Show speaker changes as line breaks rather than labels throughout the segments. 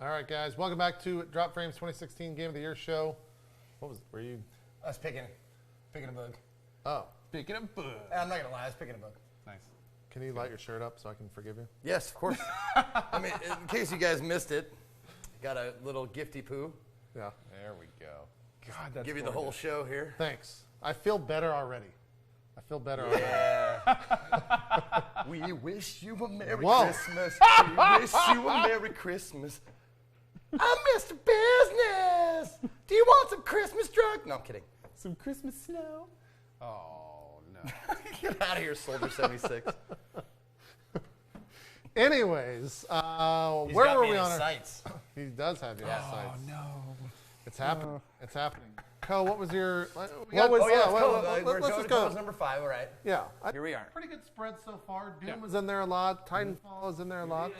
All right, guys. Welcome back to Drop Frame's 2016 Game of the Year show. What was? Were you?
I was picking a book.
Oh,
Picking a book.
I'm not gonna lie, I was picking a book.
Nice.
can you light your shirt up so I can forgive you?
Yes, of course. I mean, in case you guys missed it, got a little gifty poo.
Yeah.
There we go. God, that's
Give you the whole show here.
Thanks. I feel better already. I feel better already.
Yeah. We wish you a Merry
Whoa.
Christmas. We wish you a Merry Christmas. I'm Mr. Business. Do you want some Christmas drug? No, I'm kidding.
Some Christmas snow. Oh, no.
Get out of here, Soldier 76.
Anyways, where
He's
were
got me
we
in
on our?
sights.
He does have you on
Oh,
sites.
no.
It's happening. It's happening. Co, what was your?
Oh,
yeah,
we're
let's
going
just
to
go.
number 5, all right.
Yeah.
Here we are.
Pretty good spread so far. Doom
Yeah.
was in there a lot. Titanfall is in there a lot.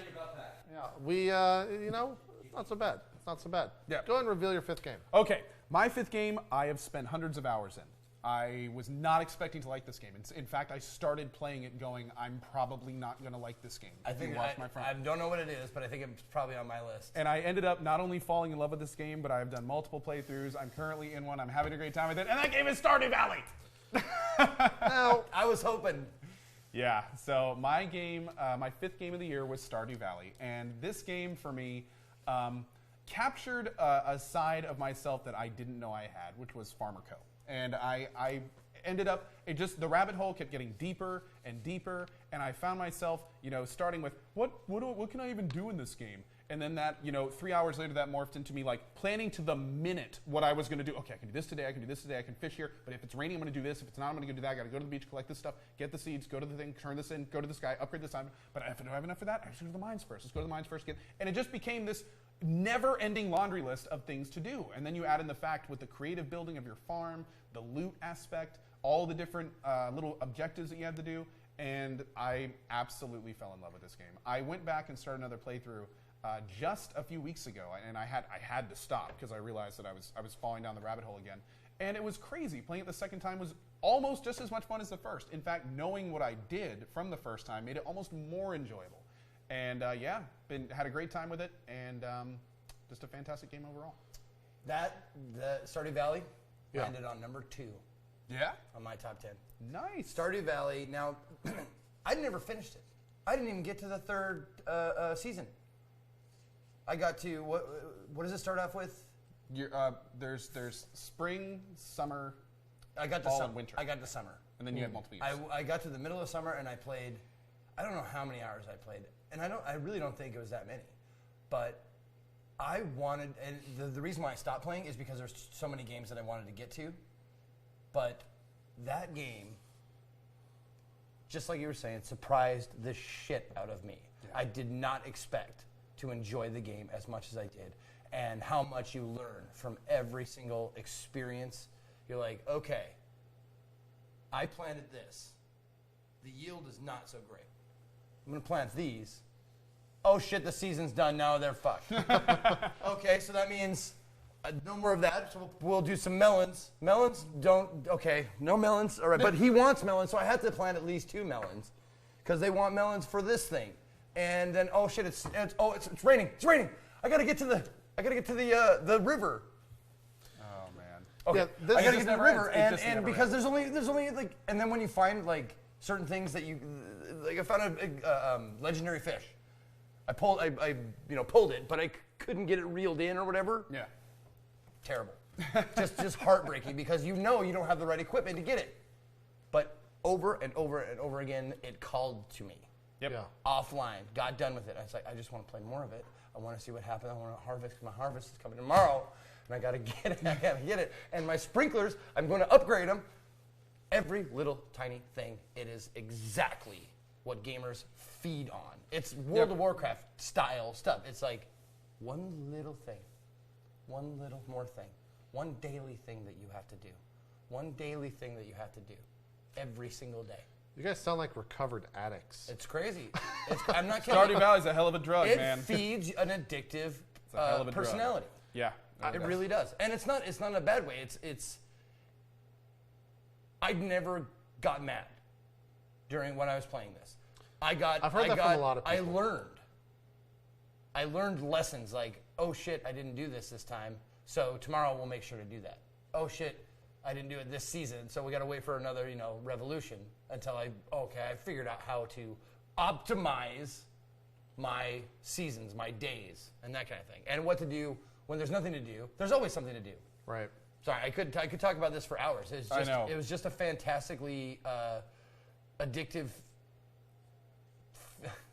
Yeah. We, it's not so bad. It's not so bad.
Yeah.
Go ahead and reveal your 5th game.
Okay, my 5th game I have spent hundreds of hours in. I was not expecting to like this game. In fact, I started playing it going, I'm probably not going to like this game.
I
If you
think
watch my front.
I don't know what it is, but I think it's probably on my list.
And I ended up not only falling in love with this game, but I've done multiple playthroughs. I'm currently in one. I'm having a great time with it. And that game is Stardew Valley.
Now,
I was hoping.
Yeah, so my game, my 5th game of the year was Stardew Valley. And this game, for me, captured a side of myself that I didn't know I had, which was Farmer Co. And I ended up, the rabbit hole kept getting deeper and deeper, and I found myself, starting with, what can I even do in this game? And then that, 3 hours later, that morphed into me, like, planning to the minute what I was going to do. Okay, I can do this today, I can do this today, I can fish here, but if it's raining, I'm going to do this. If it's not, I'm going to do that. I got to go to the beach, collect this stuff, get the seeds, go to the thing, turn this in, go to this guy, upgrade this time. But if I don't have enough for that, I just go to the mines first. Let's go to the mines first again. And it just became this never-ending laundry list of things to do. And then you add in the fact with the creative building of your farm, the loot aspect, all the different little objectives that you have to do, and I absolutely fell in love with this game. I went back and started another playthrough just a few weeks ago, and I had to stop because I realized that I was falling down the rabbit hole again. And it was crazy. Playing it the second time was almost just as much fun as the first. In fact, knowing what I did from the first time made it almost more enjoyable. And had a great time with it, and just a fantastic game overall.
The Stardew Valley
Yeah.
landed on number 2
Yeah?
on my top 10.
Nice.
Stardew Valley, now, I never finished it. I didn't even get to the 3rd season. I got to, what does it start off with?
There's spring, summer,
I got to
fall, and winter.
I got to summer.
And then you have multiple years.
I got to the middle of summer and I played, I don't know how many hours I played, and I really don't think it was that many, but I wanted, and the reason why I stopped playing is because there's so many games that I wanted to get to, but that game, just like you were saying, surprised the shit out of me. Yeah. I did not expect to enjoy the game as much as I did, and how much you learn from every single experience. You're like, okay, I planted this. The yield is not so great. I'm going to plant these. Oh shit, the season's done, now they're fucked. Okay, so that means no more of that, so we'll do some melons. Melons don't, okay, no melons, all right, but he wants melons, so I had to plant at least 2 melons, because they want melons for this thing. And then, oh shit, it's raining, I gotta get to the river.
Oh, man.
Okay,
Yeah,
I gotta get to the
never
river,
ends. It just
and
never
because there's only like, and then when you find like certain things that you, like I found a legendary fish. I pulled it, but I couldn't get it reeled in or whatever.
Yeah.
Terrible. just heartbreaking because you don't have the right equipment to get it. But over and over and over again, it called to me.
Yep.
Yeah.
Offline, got done with it. I was like, I just want to play more of it. I want to see what happens. I want to harvest, because my harvest is coming tomorrow, and I got to get it. And my sprinklers, I'm going to upgrade them. Every little tiny thing, it is exactly what gamers feed on. It's World of Warcraft style stuff. It's like one little thing, one little more thing, one daily thing that you have to do, one daily thing that you have to do every single day.
you guys sound like recovered addicts.
It's crazy. I'm not kidding.
Stardew Valley's a hell of a drug,
It
man.
feeds an addictive
a hell of a drug.
personality.
Yeah.
It really does, and it's not in a bad way. It's. I never got mad during when I was playing this.
I've heard that from a lot of people.
I learned. I learned lessons like, oh shit, I didn't do this time, so tomorrow we'll make sure to do that. Oh shit, I didn't do it this season, so we got to wait for another, revolution until I figured out how to optimize my seasons, my days, and that kind of thing. And what to do when there's nothing to do. There's always something to do.
Right.
Sorry, I could talk about this for hours.
I know.
It was just a fantastically addictive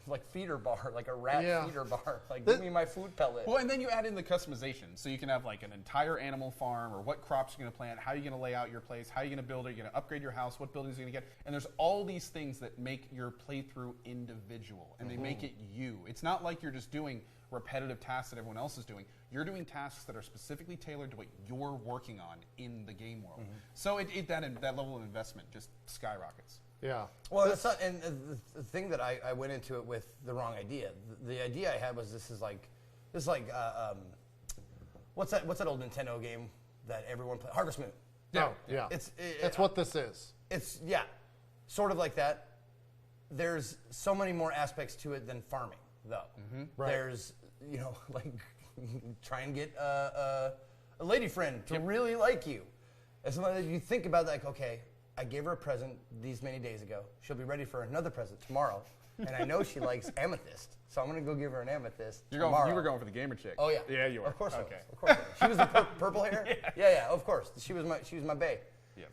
like feeder bar, like a rat feeder bar. Like, give me my food pellet.
Well, and then you add in the customization. So you can have like an entire animal farm, or what crops you're going to plant, how you're going to lay out your place, how you're going to build it, you're going to upgrade your house, what buildings you're going to get. And there's all these things that make your playthrough individual, and they make it you. It's not like you're just doing repetitive tasks that everyone else is doing. You're doing tasks that are specifically tailored to what you're working on in the game world. So that level of investment just skyrockets.
Yeah.
Well, that's not, and the thing that I went into it with the wrong idea. The idea I had was this is like what's that old Nintendo game that everyone plays? Harvest Moon.
Yeah. Yeah. That's what this is.
It's sort of like that. There's so many more aspects to it than farming, though.
Right.
There's like try and get a lady friend to really like you. And so you think about that, like, okay, I gave her a present these many days ago. She'll be ready for another present tomorrow. And I know she likes amethyst, so I'm going to go give her an amethyst tomorrow.
You were going for the gamer chick.
Oh, yeah.
Yeah, you were.
Of course
okay.
Of course I was. She was the purple hair? Yeah, of course. She was my bae.
Yes.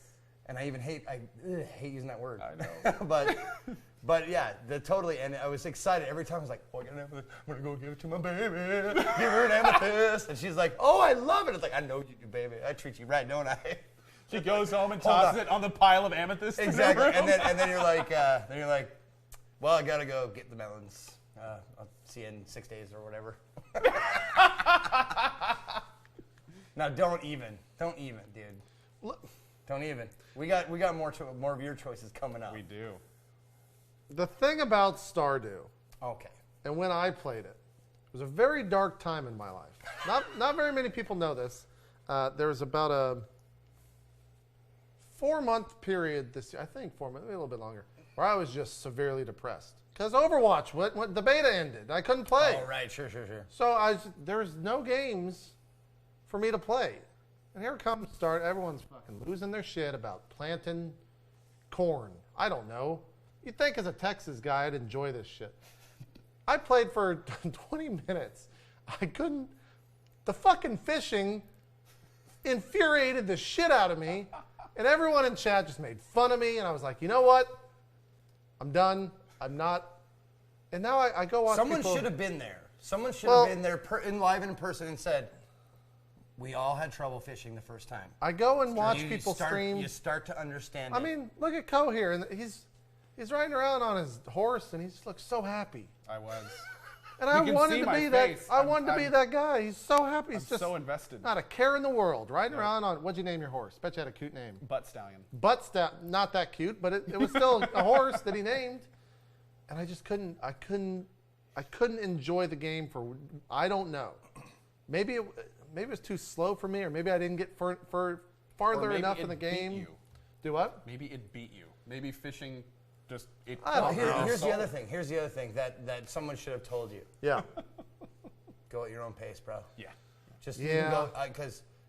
And I even hate using that word.
I know.
But yeah, totally. And I was excited every time. I was like, oh, I got an amethyst. I'm going to go give it to my baby. Give her an amethyst. And she's like, oh, I love it. It's like, I know you do, baby. I treat you right, don't I?
She goes home and tosses it on the pile of amethyst.
Exactly. And then you're like, well, I gotta go get the melons. I'll see you in 6 days or whatever. Now, don't even, dude. Don't even. We got more of your choices coming up.
We do.
The thing about Stardew,
okay,
and when I played it, was a very dark time in my life. Not very many people know this. There was about a 4-month period this year, I think 4 months, maybe a little bit longer, where I was just severely depressed. Because Overwatch, when the beta ended, I couldn't play.
Oh, right, sure.
So there's no games for me to play. And here comes everyone's fucking losing their shit about planting corn. I don't know. You'd think as a Texas guy I'd enjoy this shit. I played for 20 minutes. I couldn't. The fucking fishing infuriated the shit out of me. And everyone in chat just made fun of me. And I was like, you know what? I'm done. I'm not. And now I go watch
Someone
people.
should have been there. Someone should have been there live in person and said, we all had trouble fishing the first time.
I go and watch people stream.
You start to understand
I mean, look at Coh here. And he's riding around on his horse, and he just looks so happy.
I was.
And I wanted to be that. I wanted to be that guy. He's so happy. He's just
so invested.
Not a care in the world. Riding around on. What'd you name your horse? Bet you had a cute name.
Butt Stallion.
Not that cute, but it was still a horse that he named. And I just couldn't. I couldn't enjoy the game for. I don't know. Maybe it was too slow for me, or maybe I didn't get farther enough in the game.
Beat you.
Do what?
Maybe it beat you. Maybe fishing just it.
Here's the other thing. Here's the other thing that someone should have told you.
Yeah.
Go at your own pace, bro.
Yeah.
Just go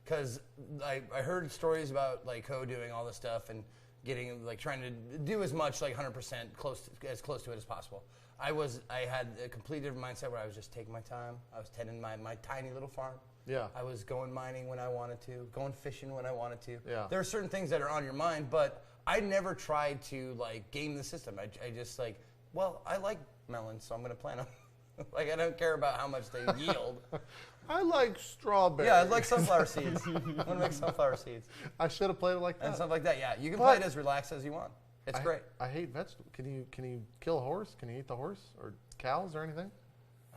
because I heard stories about like Coh doing all this stuff and getting like trying to do as much like 100% as close to it as possible. I had a completely different mindset where I was just taking my time. I was tending my tiny little farm.
Yeah.
I was going mining when I wanted to, going fishing when I wanted to.
Yeah.
There are certain things that are on your mind, but I never tried to like game the system. I just like, well, I like melons, so I'm going to plant them. Like I don't care about how much they yield.
I like strawberries.
Yeah, I like sunflower seeds. I'm going to make sunflower seeds.
I should have played it like that.
And stuff like that, yeah. You can play it as relaxed as you want. It's great.
I hate vegetables. Can you kill a horse? Can you eat the horse? Or cows or anything?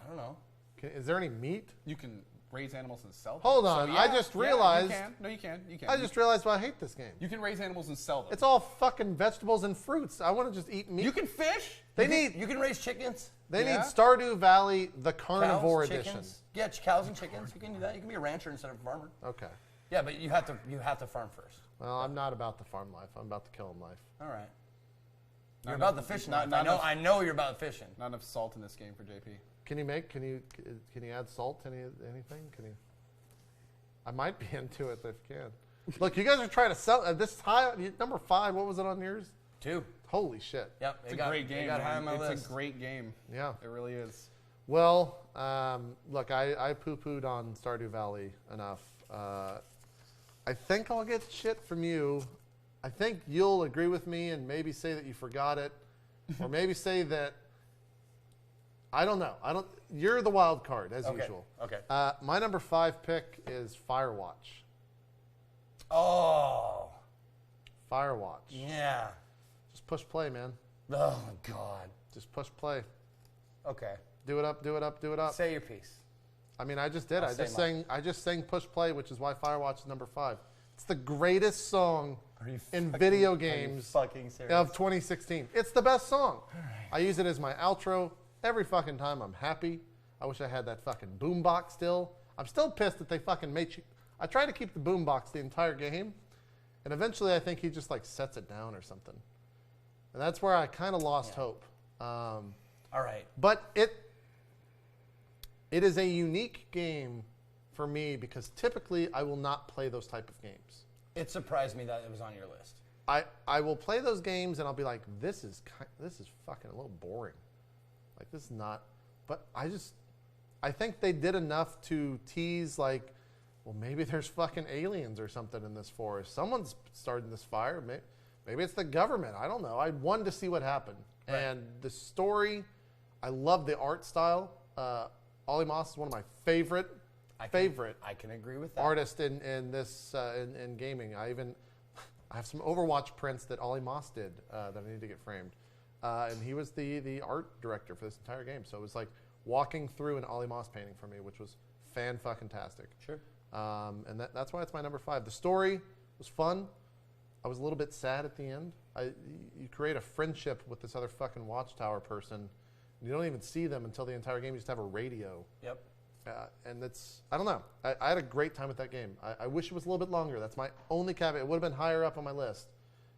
I don't know.
Is there any meat?
You can raise animals and sell them.
Hold on.
So,
I just realized.
You can. No, you can. You can.
I just realized why I hate this game.
You can raise animals and sell them.
It's all fucking vegetables and fruits. I want to just eat meat.
You can fish.
You can raise chickens.
They need Stardew Valley, the carnivore
Cows,
edition.
chickens. Yeah, cows and chickens. You can do that. You can be a rancher instead of a farmer.
Okay.
Yeah, but you have to farm first.
Well, I'm not about the farm life. I'm about the killing life.
All right. You're about the fishing life. I know you're about fishing.
Not enough salt in this game for JP.
Can you add salt to anything? Can you? I might be into it if you can. Look, you guys are trying to sell this high. Number 5. What was it on yours?
2.
Holy shit.
Yep.
It's a great game.
Got high on my
It's
list.
a great game.
Yeah.
It really is.
Well, look, I poo-pooed on Stardew Valley enough. I think I'll get shit from you. I think you'll agree with me and maybe say that you forgot it, or maybe say that I don't know. You're the wild card as usual.
Okay.
My number 5 pick is Firewatch.
Oh.
Firewatch.
Yeah.
Just push play, man.
Oh my God.
Just push play.
Okay.
Do it up. Do it up. Do it up.
Say your piece.
I mean, I just did.
I'll
I just sang push play, which is why Firewatch is number 5. It's the greatest song in video games
fucking serious?
of 2016. It's the best song. I use it as my outro every fucking time. I'm happy. I wish I had that fucking boombox still. I'm still pissed that they fucking made you. I tried to keep the boombox the entire game, and eventually I think he just like sets it down or something. And that's where I kind of lost hope.
All right.
But it is a unique game for me because typically I will not play those type of games.
It surprised me that it was on your list.
I will play those games and I'll be like, this is fucking a little boring. Like this is not. But I think they did enough to tease like, well, maybe there's fucking aliens or something in this forest. Someone's starting this fire. Maybe it's the government. I don't know. I wanted to see what happened. Right. And the story, I love the art style. Ollie Moss is one of my favorite
I can agree with that.
artists in this in gaming. I have some Overwatch prints that Ollie Moss did that I need to get framed. And he was the art director for this entire game. So it was like walking through an Ollie Moss painting for me, which was fan-fucking-tastic.
Sure.
And that's why it's my number 5. The story was fun. I was a little bit sad at the end. You create a friendship with this other fucking watchtower person. And you don't even see them until the entire game. You just have a radio.
Yep.
And I don't know. I had a great time with that game. I wish it was a little bit longer. That's my only caveat. It would have been higher up on my list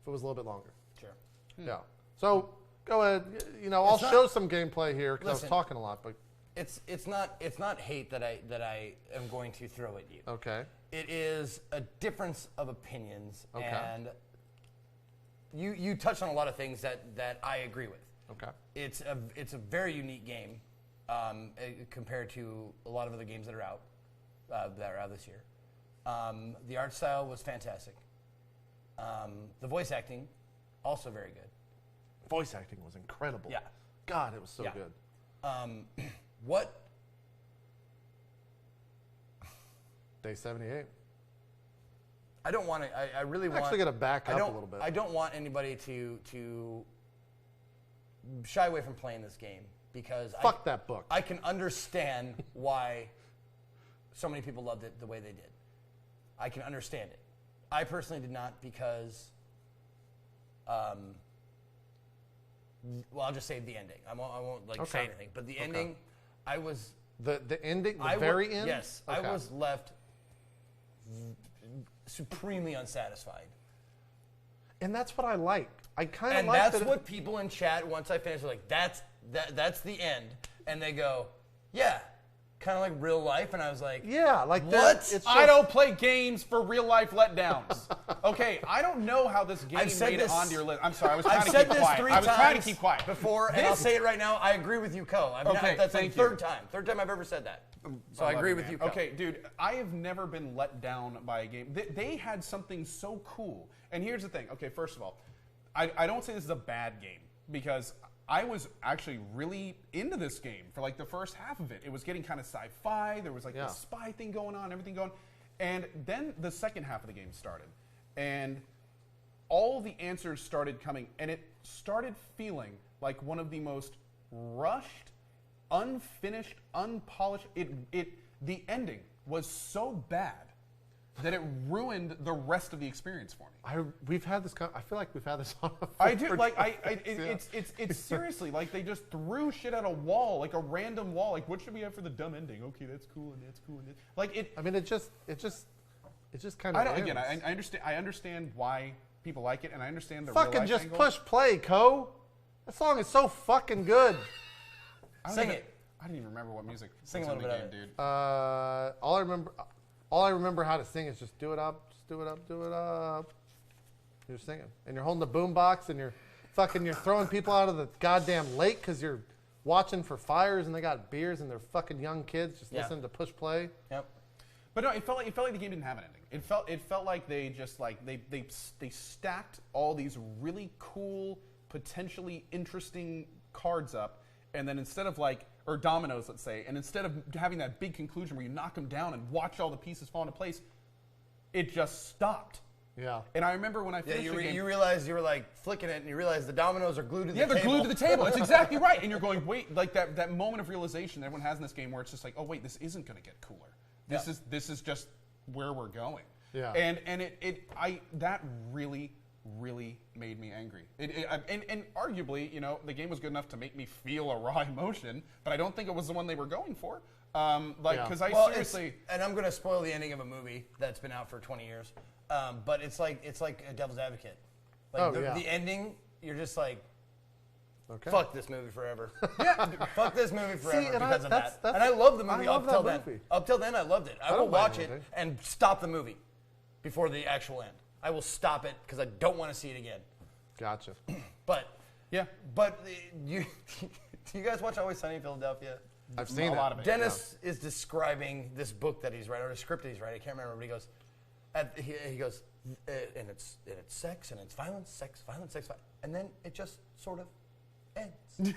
if it was a little bit longer.
Sure.
Yeah. So go ahead. I'll show some gameplay here because I was talking a lot. But
it's not hate that I am going to throw at you.
Okay.
It is a difference of opinions.
Okay.
And you touched on a lot of things that I agree with.
Okay.
It's a very unique game compared to a lot of other games that are out this year. The art style was fantastic. The voice acting, also very good.
Voice acting was incredible.
Yeah.
God, it was so good.
What?
Day 78.
I don't want to. I really want.
I'm actually going to back up a little bit.
I don't want anybody to shy away from playing this game because
Fuck that book.
I can understand why so many people loved it the way they did. I can understand it. I personally did not because, well, I'll just say the ending. I won't say anything. But the ending, I was
the ending, the very end.
Yes,
okay.
I was left supremely unsatisfied.
And that's what I like. I kind of
like that. And that's what people in chat, once I finish, are like, that's the end. And they go, yeah, kind of like real life. And I was like,
yeah, like
what?
It's
I don't play games for real life letdowns. Okay, I don't know how this game made it onto your list. I'm sorry, I was trying to keep quiet. I was trying to keep quiet
before, and I'll say it right now. I agree with you, Co. That's like third time I've ever said that. So I agree with you, Co.
Okay, dude, I have never been let down by a game. They had something so cool. And here's the thing. Okay, first of all, I don't say this is a bad game because I was actually really into this game for like the first half of it. It was getting kind of sci-fi. There was like this spy thing going on, everything going. And then the second half of the game started. And all the answers started coming. And it started feeling like one of the most rushed, unfinished, unpolished. The ending was so bad that it ruined the rest of the experience for me.
We've had this. I feel like we've had this on.
I do. Like it's seriously like they just threw shit at a wall, like a random wall. Like, what should we have for the dumb ending? Okay, that's cool and that's cool and that's like it.
I mean, it just kind of.
Again, I understand why people like it, and I understand the
fucking
real life
just
angle.
push play, Co. That song is so fucking good.
Sing it.
I didn't even remember what music
Sing
was
a
in the
little
game,
bit of
dude.
All I remember how to sing is just do it up, just do it up, do it up. You're singing, and you're holding the boombox, and you're throwing people out of the goddamn lake because you're watching for fires, and they got beers, and they're fucking young kids just listening to push play.
Yep.
But no, it felt like the game didn't have an ending. It felt like they just like they stacked all these really cool, potentially interesting cards up, and then instead of or dominoes, let's say, and instead of having that big conclusion where you knock them down and watch all the pieces fall into place, it just stopped.
Yeah.
And I remember when I finished the game,
you realized you were like flicking it, and you realized the dominoes are glued to the
yeah,
table.
they're glued to the table. That's exactly right. And you're going, wait, like that moment of realization that everyone has in this game where it's just like, oh wait, this isn't going to get cooler. This is just where we're going.
Yeah.
And that really made me angry. And arguably, the game was good enough to make me feel a raw emotion, but I don't think it was the one they were going for. Because seriously,
and I'm going to spoil the ending of a movie that's been out for 20 years. But it's like a Devil's Advocate. The ending, you're just like,
okay.
Fuck this movie forever.
yeah,
Fuck this movie forever because of that.
that's-
And I love the movie
I love
up till
that
then.
movie.
Up till then, I loved it. I will
don't mind
watch it
anything.
and stop the movie before the actual end. I will stop it because I don't want to see it again.
Gotcha.
But
yeah.
Do you guys watch Always Sunny in Philadelphia?
I've seen
a lot of it.
Dennis is describing this book that he's writing, or a script that he's writing. I can't remember, but he goes, he goes, and it's sex, and it's violence, sex, violence, sex, violence, and then it just sort of ends.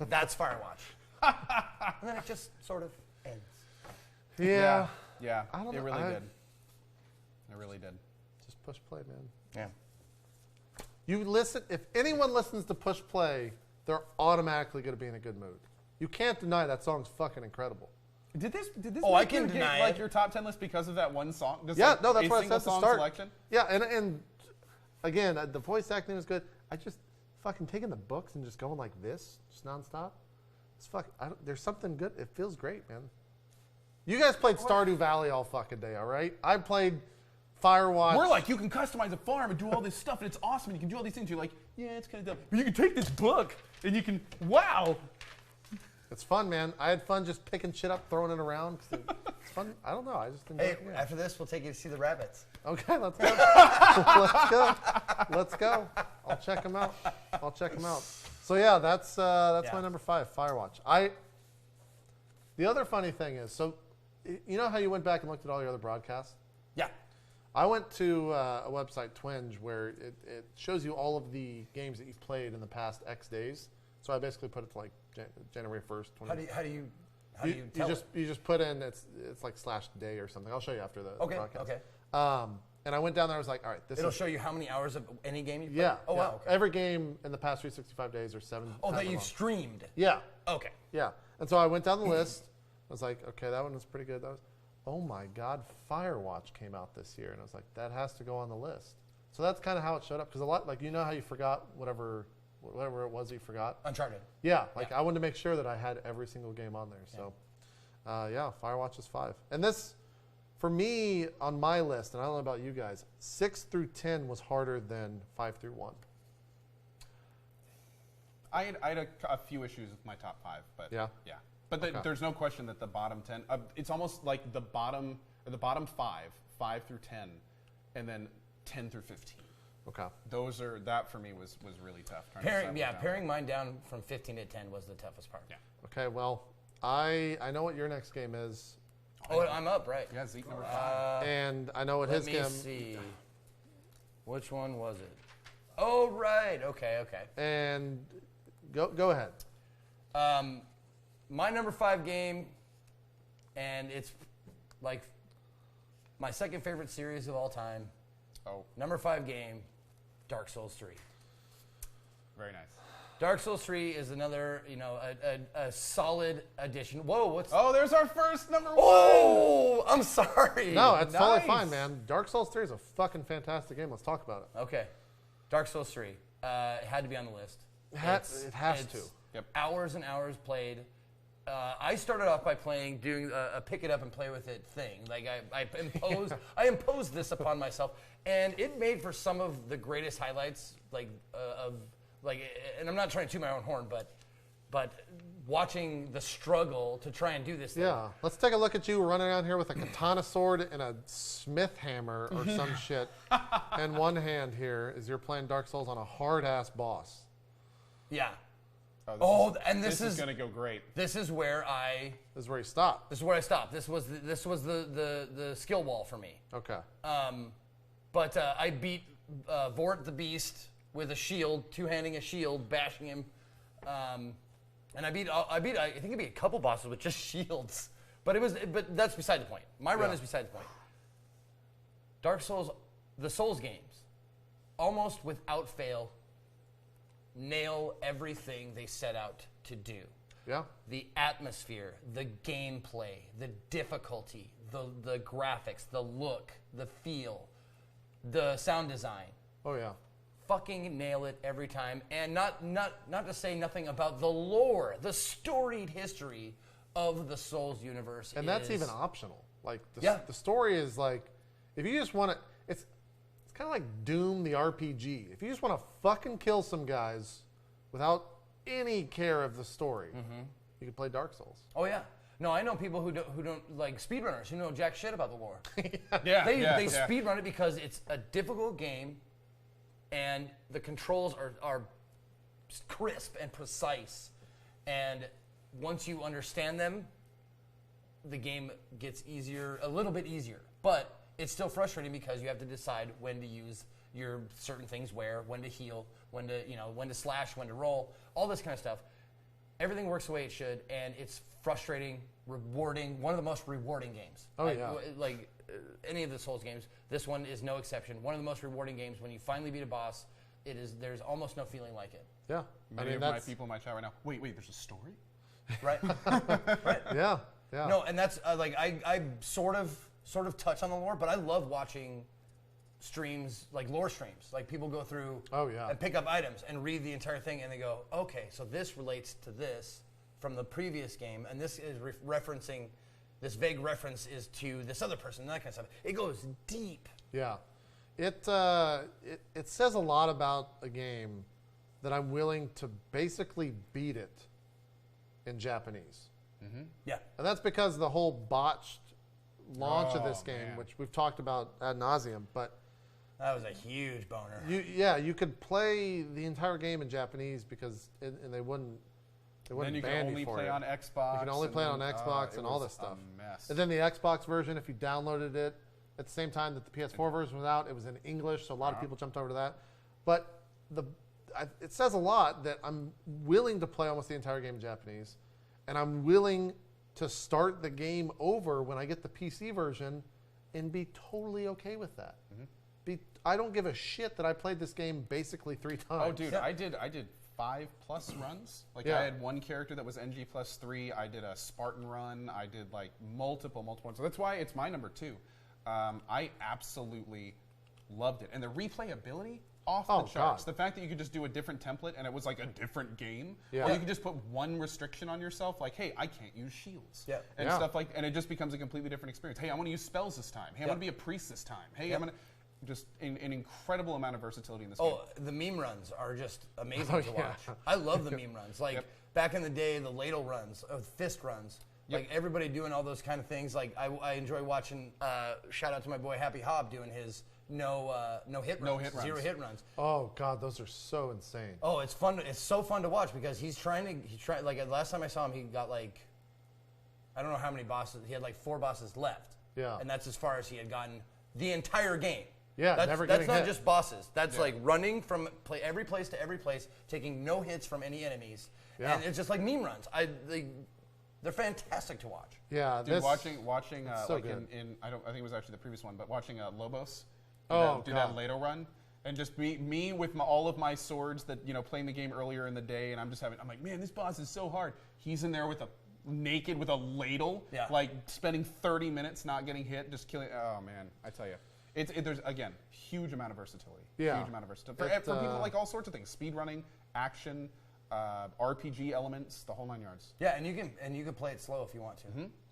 That's Firewatch. And then it just sort of ends.
Yeah.
Yeah.
I don't
It
know.
really did. It really did.
Just push play, man.
Yeah.
You listen. If anyone listens to push play, they're automatically going to be in a good mood. You can't deny that song's fucking incredible.
Did this
Oh, I
make
can
you get,
deny
like
it.
your top 10 list because of that one song? Just
Yeah,
like
no, that's
a
what I
single
said to
song
start.
selection?
Yeah, and again, the voice acting was good. I just fucking taking the books and just going like this, just nonstop. It's there's something good. It feels great, man. You guys played Stardew Valley all fucking day, all right? I played Firewatch.
We're like, you can customize a farm and do all this stuff, and it's awesome, and you can do all these things. You're like, yeah, it's kind of dumb. But you can take this book, and you can, wow.
It's fun, man. I had fun just picking shit up, throwing it around. It's fun. I don't know. I just enjoy
Hey,
it. Yeah.
after this, we'll take you to see the rabbits.
Okay, let's go. Let's go. Let's go. I'll check them out. So yeah, that's my number 5, Firewatch. The other funny thing is, so you know how you went back and looked at all your other broadcasts?
Yeah.
I went to a website, Twinge, where it shows you all of the games that you've played in the past X days. So I basically put it to like January 1st.
How do you tell it?
You just put in it's like /day or something. I'll show you after the broadcast.
Okay.
And I went down there. I was like, all right,
It'll show you how many hours of any game you played?
Yeah.
Oh,
yeah.
wow. Okay.
Every game in the past 365 days or 7.
Oh, that
however
you've
long.
streamed.
Yeah.
Okay.
Yeah. And so I went down the list. I was like, okay, that one was pretty good. Oh my God, Firewatch came out this year. And I was like, that has to go on the list. So that's kind of how it showed up. Because a lot, like, you know how you forgot whatever it was you forgot?
Uncharted.
Yeah. Like, I wanted to make sure that I had every single game on there. So, yeah, Firewatch is 5. And this, for me, on my list, and I don't know about you guys, 6 through 10 was harder than 5 through 1.
I had a few issues with my top 5, but
Yeah?
yeah. But there's no question that the bottom 10, it's almost like the bottom 5 through 10, and then 10 through 15.
Okay.
That for me was really tough.
Paring mine down from 15 to 10 was the toughest part.
Yeah.
Okay, well, I know what your next game is,
Oh, I'm up, right?
Yeah, Zeke number 5.
and I know what
Let
his
me
game.
see. Which one was it? Oh, right. Okay.
And go ahead.
My number 5 game, and it's like my second favorite series of all time.
Oh,
Number 5 game, Dark Souls 3.
very nice.
Dark Souls 3 is another, a solid addition. Whoa, what's...
Oh, there's our first number 1.
Oh, I'm sorry.
No, it's totally
Nice.
fine, man. Dark Souls 3 is a fucking fantastic game. Let's talk about it.
Okay. Dark Souls 3. It had to be on the list.
It has to.
Yep.
Hours and hours played. I started off by doing a pick it up and play with it thing. Like I imposed this upon myself, and it made for some of the greatest highlights. And I'm not trying to toot my own horn, but watching the struggle to try and do this thing.
Yeah, let's take a look at you running around here with a katana sword and a smith hammer or some shit. And one hand here is you're playing Dark Souls on a hard-ass boss.
Yeah.
This is going to go great.
This is where
This is where you stop.
This is where I stopped. This was the skill wall for me.
Okay.
But I beat Vort the Beast with a shield, two-handing a shield, bashing him. And I think I beat a couple bosses with just shields. But that's beside the point. My run is beside the point. Dark Souls, the Souls games, almost without fail, nail everything they set out to do.
Yeah.
The atmosphere, the gameplay, the difficulty, the graphics, the look, the feel, the sound design.
Oh, yeah.
Fucking nail it every time. And not to say nothing about the lore, the storied history of the Souls universe.
And that's even optional. Like, the story is like, if you just want to, it's kind of like Doom the RPG. If you just want to fucking kill some guys without any care of the story, you can play Dark Souls.
Oh, yeah. No, I know people who don't like speedrunners who know jack shit about the lore.
They
speedrun it because it's a difficult game, and the controls are crisp and precise. And once you understand them, the game gets easier, a little bit easier. But it's still frustrating because you have to decide when to use your certain things where, when to heal, when to slash, when to roll, all this kind of stuff. Everything works the way it should, and it's frustrating, rewarding, one of the most rewarding games.
Oh, yeah.
Like any of the Souls games, this one is no exception. One of the most rewarding games. When you finally beat a boss, there's almost no feeling like it.
Yeah.
Many of my people in my chat right now, wait, there's a story?
Right? Right.
Yeah.
No, and that's I sort of touch on the lore, but I love watching streams, like lore streams. Like people go through and pick up items and read the entire thing, and they go, okay, so this relates to this from the previous game, and this is referencing, this vague reference is to this other person, and that kind of stuff. It goes deep.
Yeah. It says a lot about a game that I'm willing to basically beat it in Japanese.
Yeah.
And that's because the whole botched launch of this game, which we've talked about ad nauseum, but
that was a huge boner.
You could play the entire game in Japanese because and they wouldn't
then you
ban
can only
you for
play
it.
on Xbox.
You can only play it on Xbox and all this stuff.
A mess.
And then the Xbox version, if you downloaded it at the same time that the PS4 version was out, it was in English, so a lot of people jumped over to that. But it says a lot that I'm willing to play almost the entire game in Japanese, and I'm willing to start the game over when I get the PC version and be totally okay with that. I don't give a shit that I played this game basically 3 times.
Oh, dude, I did 5+ runs. Like I had one character that was NG +3. I did a Spartan run. I did like multiple ones. So that's why it's my number 2. I absolutely loved it, and the replayability off the charts. The fact that you could just do a different template and it was like a different game. Or you could just put one restriction on yourself, like, hey, I can't use shields. And stuff like, and it just becomes a completely different experience. Hey, I want to use spells this time. Hey, I'm going to be a priest this time. Hey, I'm going to just an incredible amount of versatility in this game.
Oh, the meme runs are just amazing to watch. I love the meme runs. Like back in the day, the ladle runs, fist runs. Like everybody doing all those kind of things. Like I enjoy watching. Shout out to my boy Happy Hob doing his no hit runs, 0 hit runs.
Oh God, those are so insane.
Oh, it's fun. It's so fun to watch because he tried like last time I saw him, he got like I don't know how many bosses. He had like 4 bosses left.
Yeah,
and that's as far as he had gotten the entire game.
Yeah,
that's not just bosses. That's like running from every place to every place, taking no hits from any enemies, and it's just like meme runs. They're fantastic to watch.
Yeah,
dude, watching
so
like
good.
in I think it was actually the previous one, but watching Lobos do
God.
that Lado run, and just me with all of my swords that playing the game earlier in the day, and I'm like, man, this boss is so hard. He's in there with naked with a ladle, like spending 30 minutes not getting hit, just killing. Oh man, I tell you. There's again huge amount of versatility.
Yeah.
Huge amount of versatility for people like all sorts of things: speed running, action, RPG elements, the whole 9 yards.
Yeah, and you can play it slow if you want to.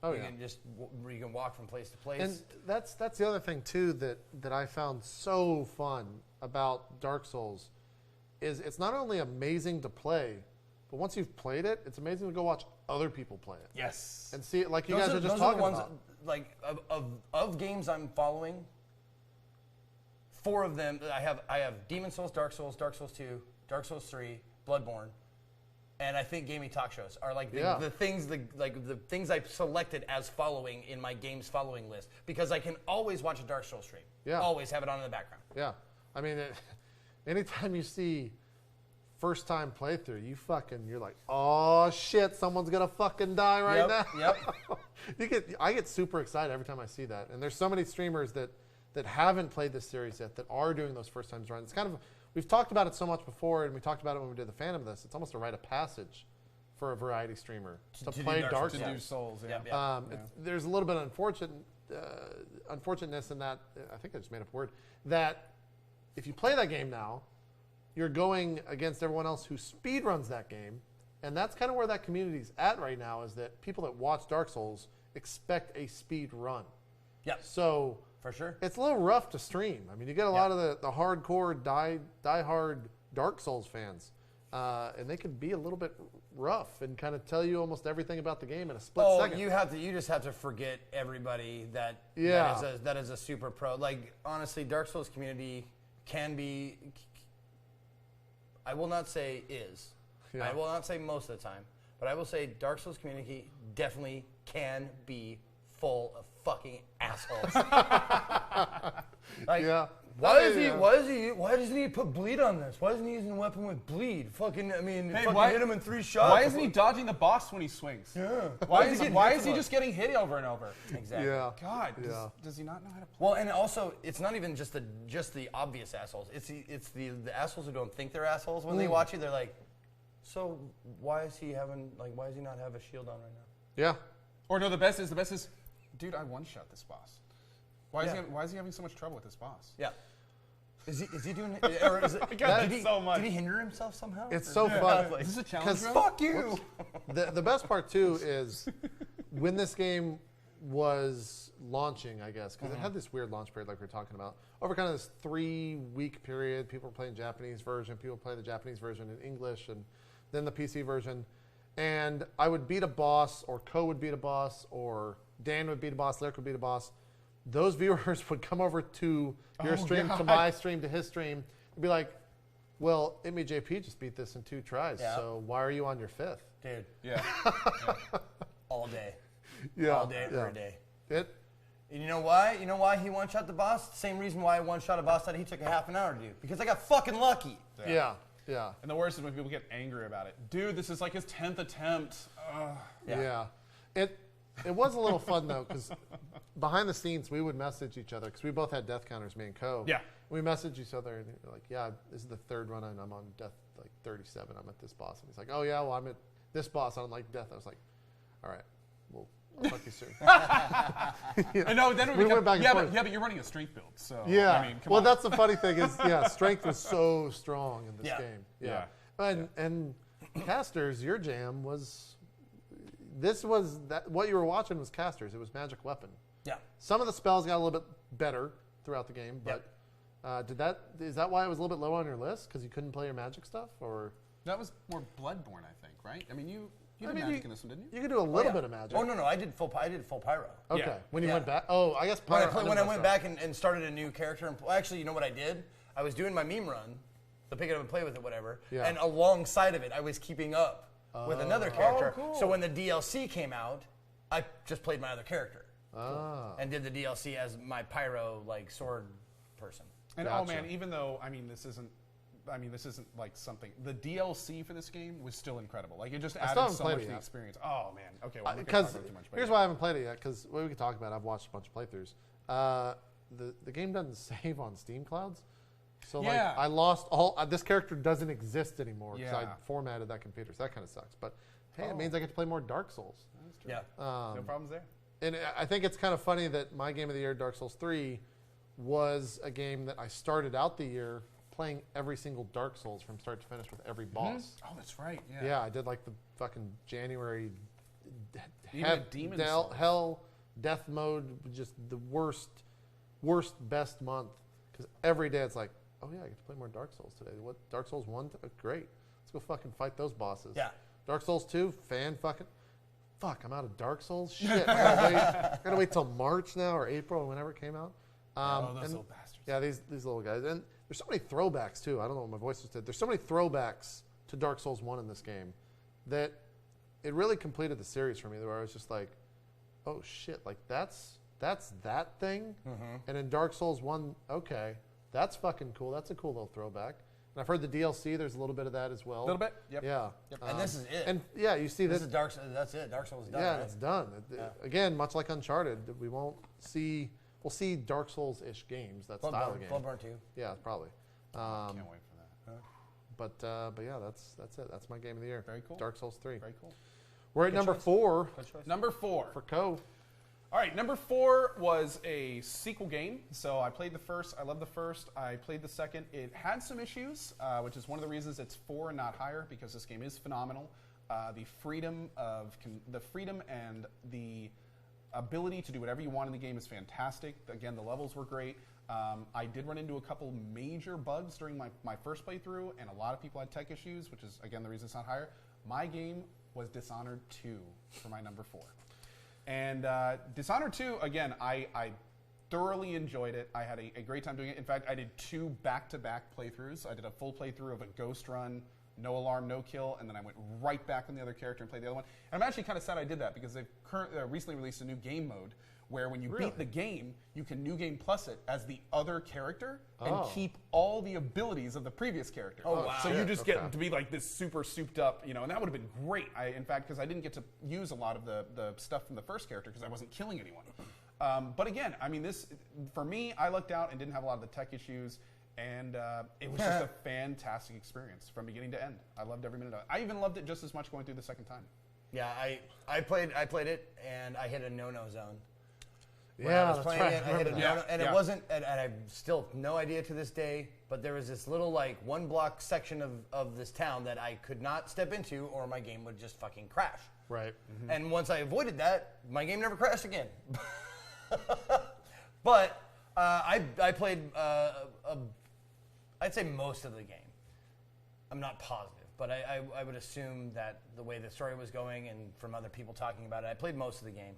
Oh
you can walk from place to place.
And that's the other thing too that I found so fun about Dark Souls is it's not only amazing to play, But once you've played it, it's amazing to go watch other people play it.
Yes.
And see it like you
Those
guys are just
those
talking
the ones,
about.
Like of games I'm following. 4 of them I have Demon Souls, Dark Souls 2, Dark Souls 3, Bloodborne, and I think gaming talk shows are like the things I've selected as following in my games following list because I can always watch a Dark Souls stream.
Yeah.
Always have it on in the background.
Yeah. I mean, anytime you see first time playthrough, you're like, oh shit, someone's gonna fucking die right now.
Yep.
I get super excited every time I see that. And there's so many streamers that haven't played this series yet that are doing those first times runs. It's kind of, we've talked about it so much before, and we talked about it when we did the Phantom of this. It's almost a rite of passage for a variety streamer to play Dark Souls.
To do Souls, yeah.
Yep.
There's a little bit of unfortunateness in that, I think I just made up a word, that if you play that game now, you're going against everyone else who speedruns that game, and that's kind of where that community's at right now, is that people that watch Dark Souls expect a speed run.
Yep.
So
For sure.
it's a little rough to stream. I mean, you get a lot of the hardcore, die-hard Dark Souls fans, and they can be a little bit rough and kind of tell you almost everything about the game in a split second.
You just have to forget everybody that is a super pro. Like, honestly, Dark Souls community can be, I will not say is.
Yeah.
I will not say most of the time, but I will say Dark Souls community definitely can be full of fucking assholes. Like,
Yeah.
Why doesn't he put bleed on this? Why isn't he using a weapon with bleed? Fucking, I mean, hit him in 3 shots.
Why isn't he dodging the boss when he swings?
Yeah.
Why
getting
is he
hit
just getting hit over and over?
Exactly.
Yeah.
God,
Yeah.
does he not know how to play?
Well, and also, it's not even just the obvious assholes. It's the assholes who don't think they're assholes when they watch you. They're like, so why is he not have a shield on right now?
Yeah.
Or no, the best is, dude, I one-shot this boss. Why is he having so much trouble with this boss?
Yeah. Is he doing it? Or is it,
I got
did
so much.
Did he hinder himself somehow?
It's so fun.
Is this a challenge?
Fuck you.
The best part, too, is when this game was launching, I guess, because it had this weird launch period like we were talking about. Over kind of this 3-week period, people were playing Japanese version, people play the Japanese version in English, and then the PC version. And I would beat a boss, or Co would beat a boss, or Dan would beat a boss, Lyric would beat a boss. Those viewers would come over to your stream, to my stream, to his stream, and be like, well, itmeJP just beat this in 2 tries, so why are you on your 5th?
Dude.
Yeah.
All day.
Yeah.
All day, every day.
And
you know why? You know why he one-shot the boss? Same reason why I one-shot a boss that he took a half an hour to do. Because I got fucking lucky.
Yeah.
And the worst is when people get angry about it. Dude, this is like his 10th attempt. Ugh.
Yeah. It was a little fun, though, because behind the scenes, we would message each other, because we both had death counters, me and Co.
Yeah.
We messaged each other, and we're like, yeah, this is the 3rd run, and I'm on death, 37. I'm at this boss. And he's like, oh, yeah, well, I'm at this boss. I'm like death. I was like, all right, well, I'll talk to you soon.
I know, then
we went back and forth.
but you're running a strength build, so.
Yeah.
I mean, come
well,
on.
that's the funny thing is, strength was so strong in this game.
Yeah.
And Casters, your jam was... what you were watching was Casters. It was magic weapon.
Yeah.
Some of the spells got a little bit better throughout the game, but is that why it was a little bit low on your list? Because you couldn't play your magic stuff, or
That was more Bloodborne, I think, right? I mean, you did magic in this one, didn't you?
you could do a little bit of magic.
Oh, no, I did full pyro.
Okay.
Yeah.
When you went back, I guess
When
pyro,
I went back and started a new character, actually, you know what I did? I was doing my meme run, the pick it up and play with it, whatever, and alongside of it, I was keeping up with another character.
cool.
So when the DLC came out, I just played my other character and did the DLC as my pyro sword person.
And
Gotcha.
oh man, even though this isn't like something. The DLC for this game was still incredible. Like it just
still
added
haven't
so
played
much
it
to the
yet.
experience. Oh man, okay. Well,
Because here's why I haven't played it yet. Because we can talk about it. I've watched a bunch of playthroughs. The game doesn't save on Steam clouds. So I lost all. This character doesn't exist anymore because I formatted that computer. So that kind of sucks. But hey, it means I get to play more Dark Souls.
That's true.
Yeah.
No problems there.
And I think it's kind of funny that my game of the year, Dark Souls 3, was a game that I started out the year playing every single Dark Souls from start to finish with every boss.
Oh, that's right.
Yeah, I did like the fucking January
Even a Demon Souls.
hell death mode, just the worst best month. Because every day it's like, oh yeah, I get to play more Dark Souls today. What Dark Souls 1? Great. Let's go fucking fight those bosses.
Yeah.
Dark Souls 2, fuck, I'm out of Dark Souls? Shit, I gotta wait till March now or April or whenever it came out.
Those little bastards.
Yeah, these little guys. And there's so many throwbacks, too. I don't know what my voice just did. There's so many throwbacks to Dark Souls 1 in this game that it really completed the series for me, where I was just like, oh, shit, like, that's that thing? Mm-hmm. And in Dark Souls 1, okay, that's fucking cool. That's a cool little throwback. And I've heard the DLC, there's a little bit of that as well.
A little bit, yep.
Yeah.
Yep. And this is it.
And, yeah, you see
this is Dark Souls. That's it. Dark Souls is done.
Yeah,
right?
it's done.
Yeah.
Again, much like Uncharted, we'll see Dark Souls-ish games, that style of game.
Bloodborne 2.
Yeah, probably.
Can't wait for that.
But yeah, that's it. That's my game of the year.
Very cool.
Dark Souls 3.
Very cool.
We're at number
choice.
4
Good choice.
Number 4.
for Co.
All right, number 4 was a sequel game. So I played the first. I loved the first. I played the second. It had some issues, which is one of the reasons it's 4 and not higher, because this game is phenomenal. The freedom and the ability to do whatever you want in the game is fantastic. Again, the levels were great. I did run into a couple major bugs during my first playthrough, and a lot of people had tech issues, which is, again, the reason it's not higher. My game was Dishonored 2 for my number 4. And Dishonored 2, again, I thoroughly enjoyed it. I had a great time doing it. In fact, I did 2 back-to-back playthroughs. I did a full playthrough of a ghost run, no alarm, no kill, and then I went right back on the other character and played the other one. And I'm actually kind of sad I did that, because they've recently released a new game mode where when you beat the game, you can New Game Plus it as the other character and keep all the abilities of the previous character.
Oh, wow.
So you just get to be like this super souped up, and that would have been great. In fact, because I didn't get to use a lot of the stuff from the first character because I wasn't killing anyone. But again, I mean, this, for me, I lucked out and didn't have a lot of the tech issues. And it was just a fantastic experience from beginning to end. I loved every minute of it. I even loved it just as much going through the second time.
Yeah, I played it, and I hit a no-no zone. When
Yeah,
I was
that's
playing
right.
it, I hit a
I
no-no, and it wasn't, and I still no idea to this day, but there was this little, like, 1-block section of this town that I could not step into, or my game would just fucking crash.
Right.
Mm-hmm. And once I avoided that, my game never crashed again. But I played, I'd say most of the game. I'm not positive, but I would assume that the way the story was going and from other people talking about it, I played most of the game.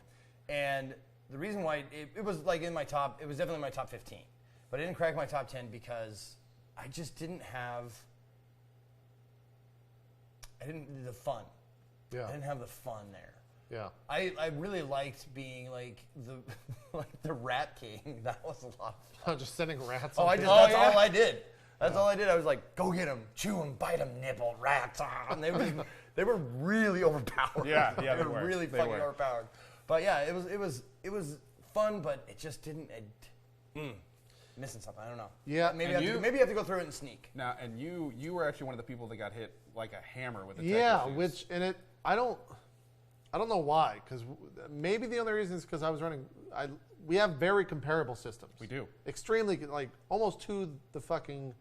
And the reason why it was like it was definitely in my top 15, but it didn't crack my top 10 because I just didn't have, the fun.
Yeah.
I didn't have the fun there.
Yeah.
I really liked being like the Rat King. That was a lot of fun.
Just sending rats.
Oh,
on
that's
people.
all I did. That's all I did. I was like, go get them, chew them, bite them, nibble, rats. And they were really overpowered.
Yeah,
they were really fucking overpowered. But yeah, it was fun, but it just didn't. Missing something. I don't know.
Yeah,
maybe I have to go through it and sneak.
Now, and you were actually one of the people that got hit like a hammer with the tech issues.
I don't know why, because maybe the only reason is because I was running. We have very comparable systems.
We do.
Extremely, like almost to the fucking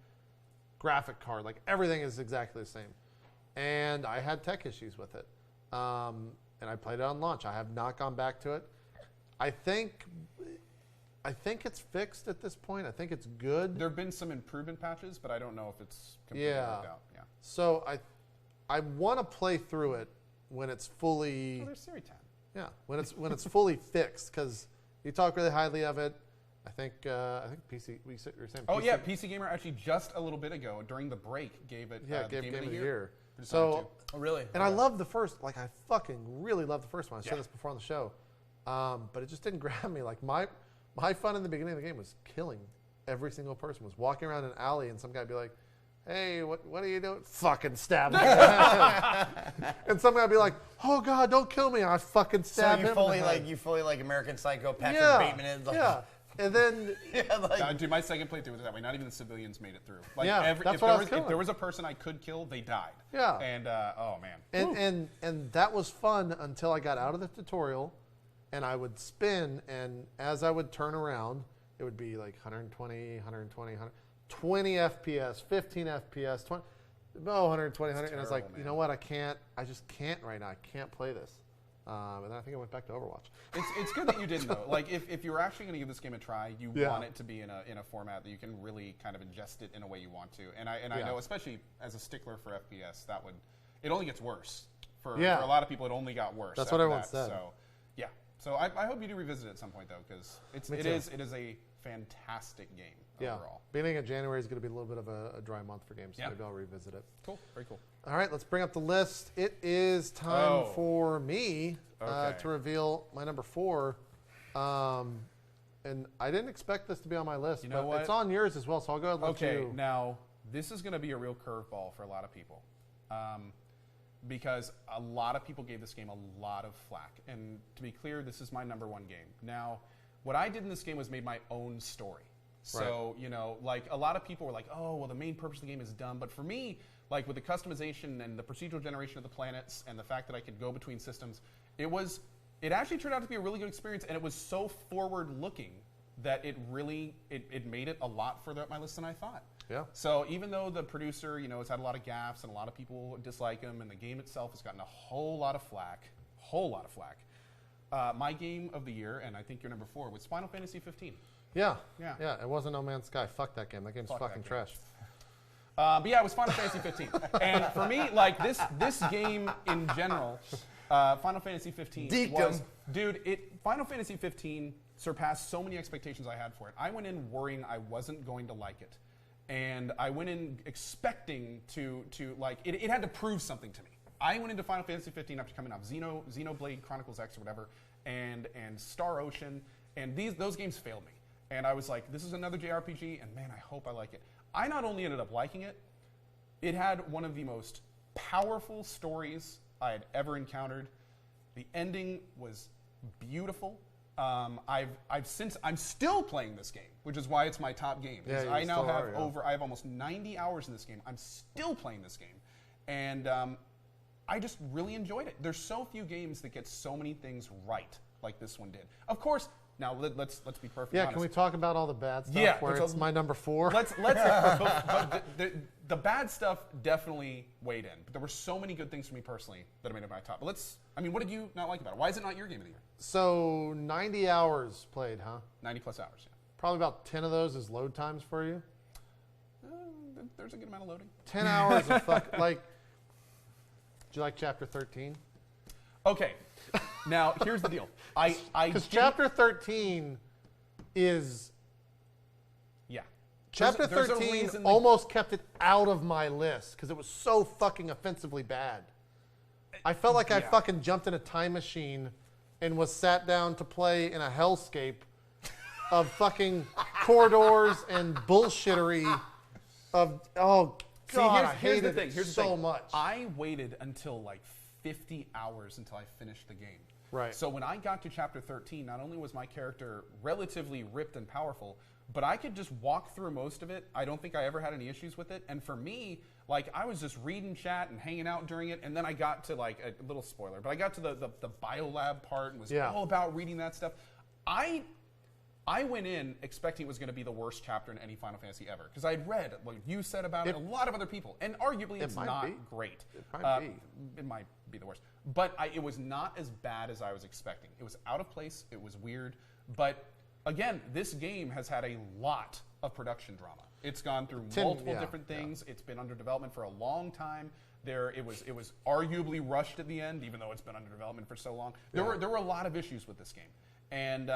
graphic card. Like everything is exactly the same. And I had tech issues with it. And I played it on launch. I have not gone back to it. I think it's fixed at this point. I think it's good.
There have been some improvement patches, but I don't know if it's completely worked out. Yeah.
So I want to play through it when it's fully.
Oh, there's Siri time.
Yeah, when it's fully fixed, because you talk really highly of it. I think PC. You're saying.
Oh
PC?
yeah, PC Gamer actually just a little bit ago during the break gave it.
Gave
Game
Game
of
of
the
the Year.
So,
Oh really?
and I love the first. Like I fucking really love the first one. I said this before on the show, but it just didn't grab me. Like my fun in the beginning of the game was killing every single person. Was walking around an alley and some guy would be like, "Hey, what are you doing?" Fucking stab me. And some guy would be like, "Oh God, don't kill me!" I fucking stab him.
You fully like American Psycho. Patrick Bateman is like,
yeah. And then
dude, my second playthrough was that way. Not even the civilians made it through. Like
that's what I was killing.
If there was a person I could kill, they died.
Yeah.
And oh man.
And that was fun until I got out of the tutorial, and I would spin, and as I would turn around, it would be like 120 FPS, 15 FPS, 20, 120, 100, and I was like,
man.
you know what? I just can't right now. I can't play this. And then I think I went back to Overwatch.
It's good that you didn't though. Like if you're actually going to give this game a try, you want it to be in a format that you can really kind of ingest it in a way you want to. And I know, especially as a stickler for FPS, it only gets worse For
Yeah.
a lot of people, it only got worse.
That's
after
what everyone
that.
said.
So, yeah. So I hope you do revisit it at some point, though, because
Me
it
too.
is a fantastic game overall.
Beginning of January is going to be a little bit of a dry month for games, so
Yeah.
maybe I'll revisit it.
Cool. Very cool.
All right, let's bring up the list. It is time for me
Okay.
to reveal my number 4. And I didn't expect this to be on my list,
You know
but
what?
it's on yours as well, so I'll go ahead and let
Okay,
you.
now this is going to be a real curveball for a lot of people, because a lot of people gave this game a lot of flack. And to be clear, this is my number 1 game. Now, what I did in this game was made my own story. So, you know, like a lot of people were like, oh, well, the main purpose of the game is dumb. But for me, like with the customization and the procedural generation of the planets and the fact that I could go between systems, it actually turned out to be a really good experience. And it was so forward-looking that it really, it made it a lot further up my list than I thought.
Yeah.
So even though the producer, you know, has had a lot of gaffes and a lot of people dislike him, and the game itself has gotten a whole lot of flack, my game of the year, and I think your number 4, was Final Fantasy 15.
Yeah.
Yeah.
Yeah, it wasn't No Man's Sky. Fuck that game. That game's
Fuck
fucking
that game.
trash.
But yeah, it was Final Fantasy 15. And for me, like this game in general, Final Fantasy 15
Deked
was,
him.
dude, Final Fantasy 15 surpassed so many expectations I had for it. I went in worrying I wasn't going to like it. And I went in expecting to like, it had to prove something to me. I went into Final Fantasy 15 after coming off Xenoblade Chronicles X or whatever, and Star Ocean, and those games failed me. And I was like, this is another JRPG, and man, I hope I like it. I not only ended up liking it, it had one of the most powerful stories I had ever encountered. The ending was beautiful. I'm still playing this game, which is why it's my top game.
Yeah, you
I now
still
have
are, yeah.
I have almost 90 hours in this game. I'm still playing this game, and I just really enjoyed it. There's so few games that get so many things right like this one did. Of course, now let's be perfectly honest.
Can we talk about all the bad stuff
Yeah,
where it's my number 4?
Let's but the bad stuff definitely weighed in. But there were so many good things for me personally that I made it my top. But what did you not like about it? Why is it not your game of the year?
So 90 hours played, huh?
90 plus hours, yeah.
Probably about 10 of those is load times for you.
There's a good amount of loading.
10 hours of like. Did you like chapter 13?
Okay, now here's the deal.
Because chapter 13 is.
Yeah.
Chapter
There's a
13
reason
almost kept it out of my list because it was so fucking offensively bad. I felt like I
Yeah.
fucking jumped in a time machine and was sat down to play in a hellscape of fucking corridors and bullshittery of, oh,
See,
God, I
here's the
hated
thing.
it
Here's the
so
thing.
much.
I waited until like 50 hours until I finished the game.
Right.
So when I got to chapter 13, not only was my character relatively ripped and powerful, but I could just walk through most of it. I don't think I ever had any issues with it. And for me, like I was just reading chat and hanging out during it, and then I got to like a little spoiler, but I got to the biolab part and was all about reading that stuff. I went in expecting it was going to be the worst chapter in any Final Fantasy ever because I'd read what you said about it, a lot of other people, and arguably it's not great.
It might be.
It might be the worst, but it was not as bad as I was expecting. It was out of place. It was weird, but again, this game has had a lot of production drama. It's gone through multiple different things. It's been under development for a long time. It was arguably rushed at the end, even though it's been under development for so long. There were a lot of issues with this game. And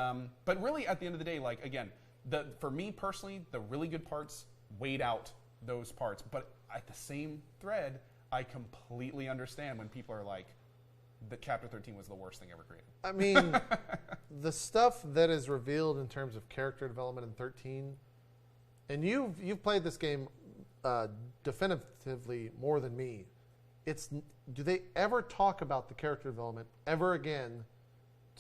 but really, at the end of the day, like again, for me personally, the really good parts weighed out those parts. But at the same thread, I completely understand when people are like, that chapter 13 was the worst thing ever created.
I mean, the stuff that is revealed in terms of character development in 13, and you've played this game definitively more than me. Do they ever talk about the character development ever again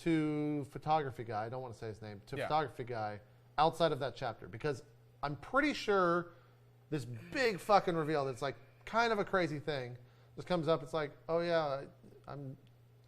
to photography guy? I don't want to say his name. Photography guy outside of that chapter, because I'm pretty sure this big fucking reveal that's like kind of a crazy thing just comes up. It's like, oh yeah, I'm.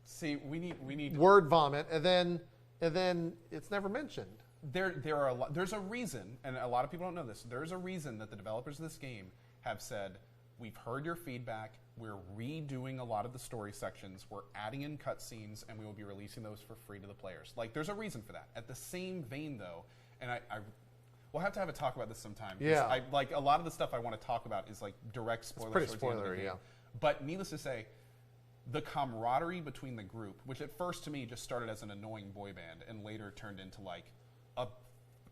See, we need
word vomit, and then it's never mentioned.
There are a lot. There's a reason, and a lot of people don't know this. There's a reason that the developers of this game have said, we've heard your feedback. We're redoing a lot of the story sections. We're adding in cutscenes, and we will be releasing those for free to the players. Like, there's a reason for that. At the same vein, though, and we'll have to have a talk about this sometime.
Yeah.
Like a lot of the stuff I want to talk about is like direct spoilers.
It's pretty spoilery, yeah.
But needless to say, the camaraderie between the group, which at first to me just started as an annoying boy band and later turned into like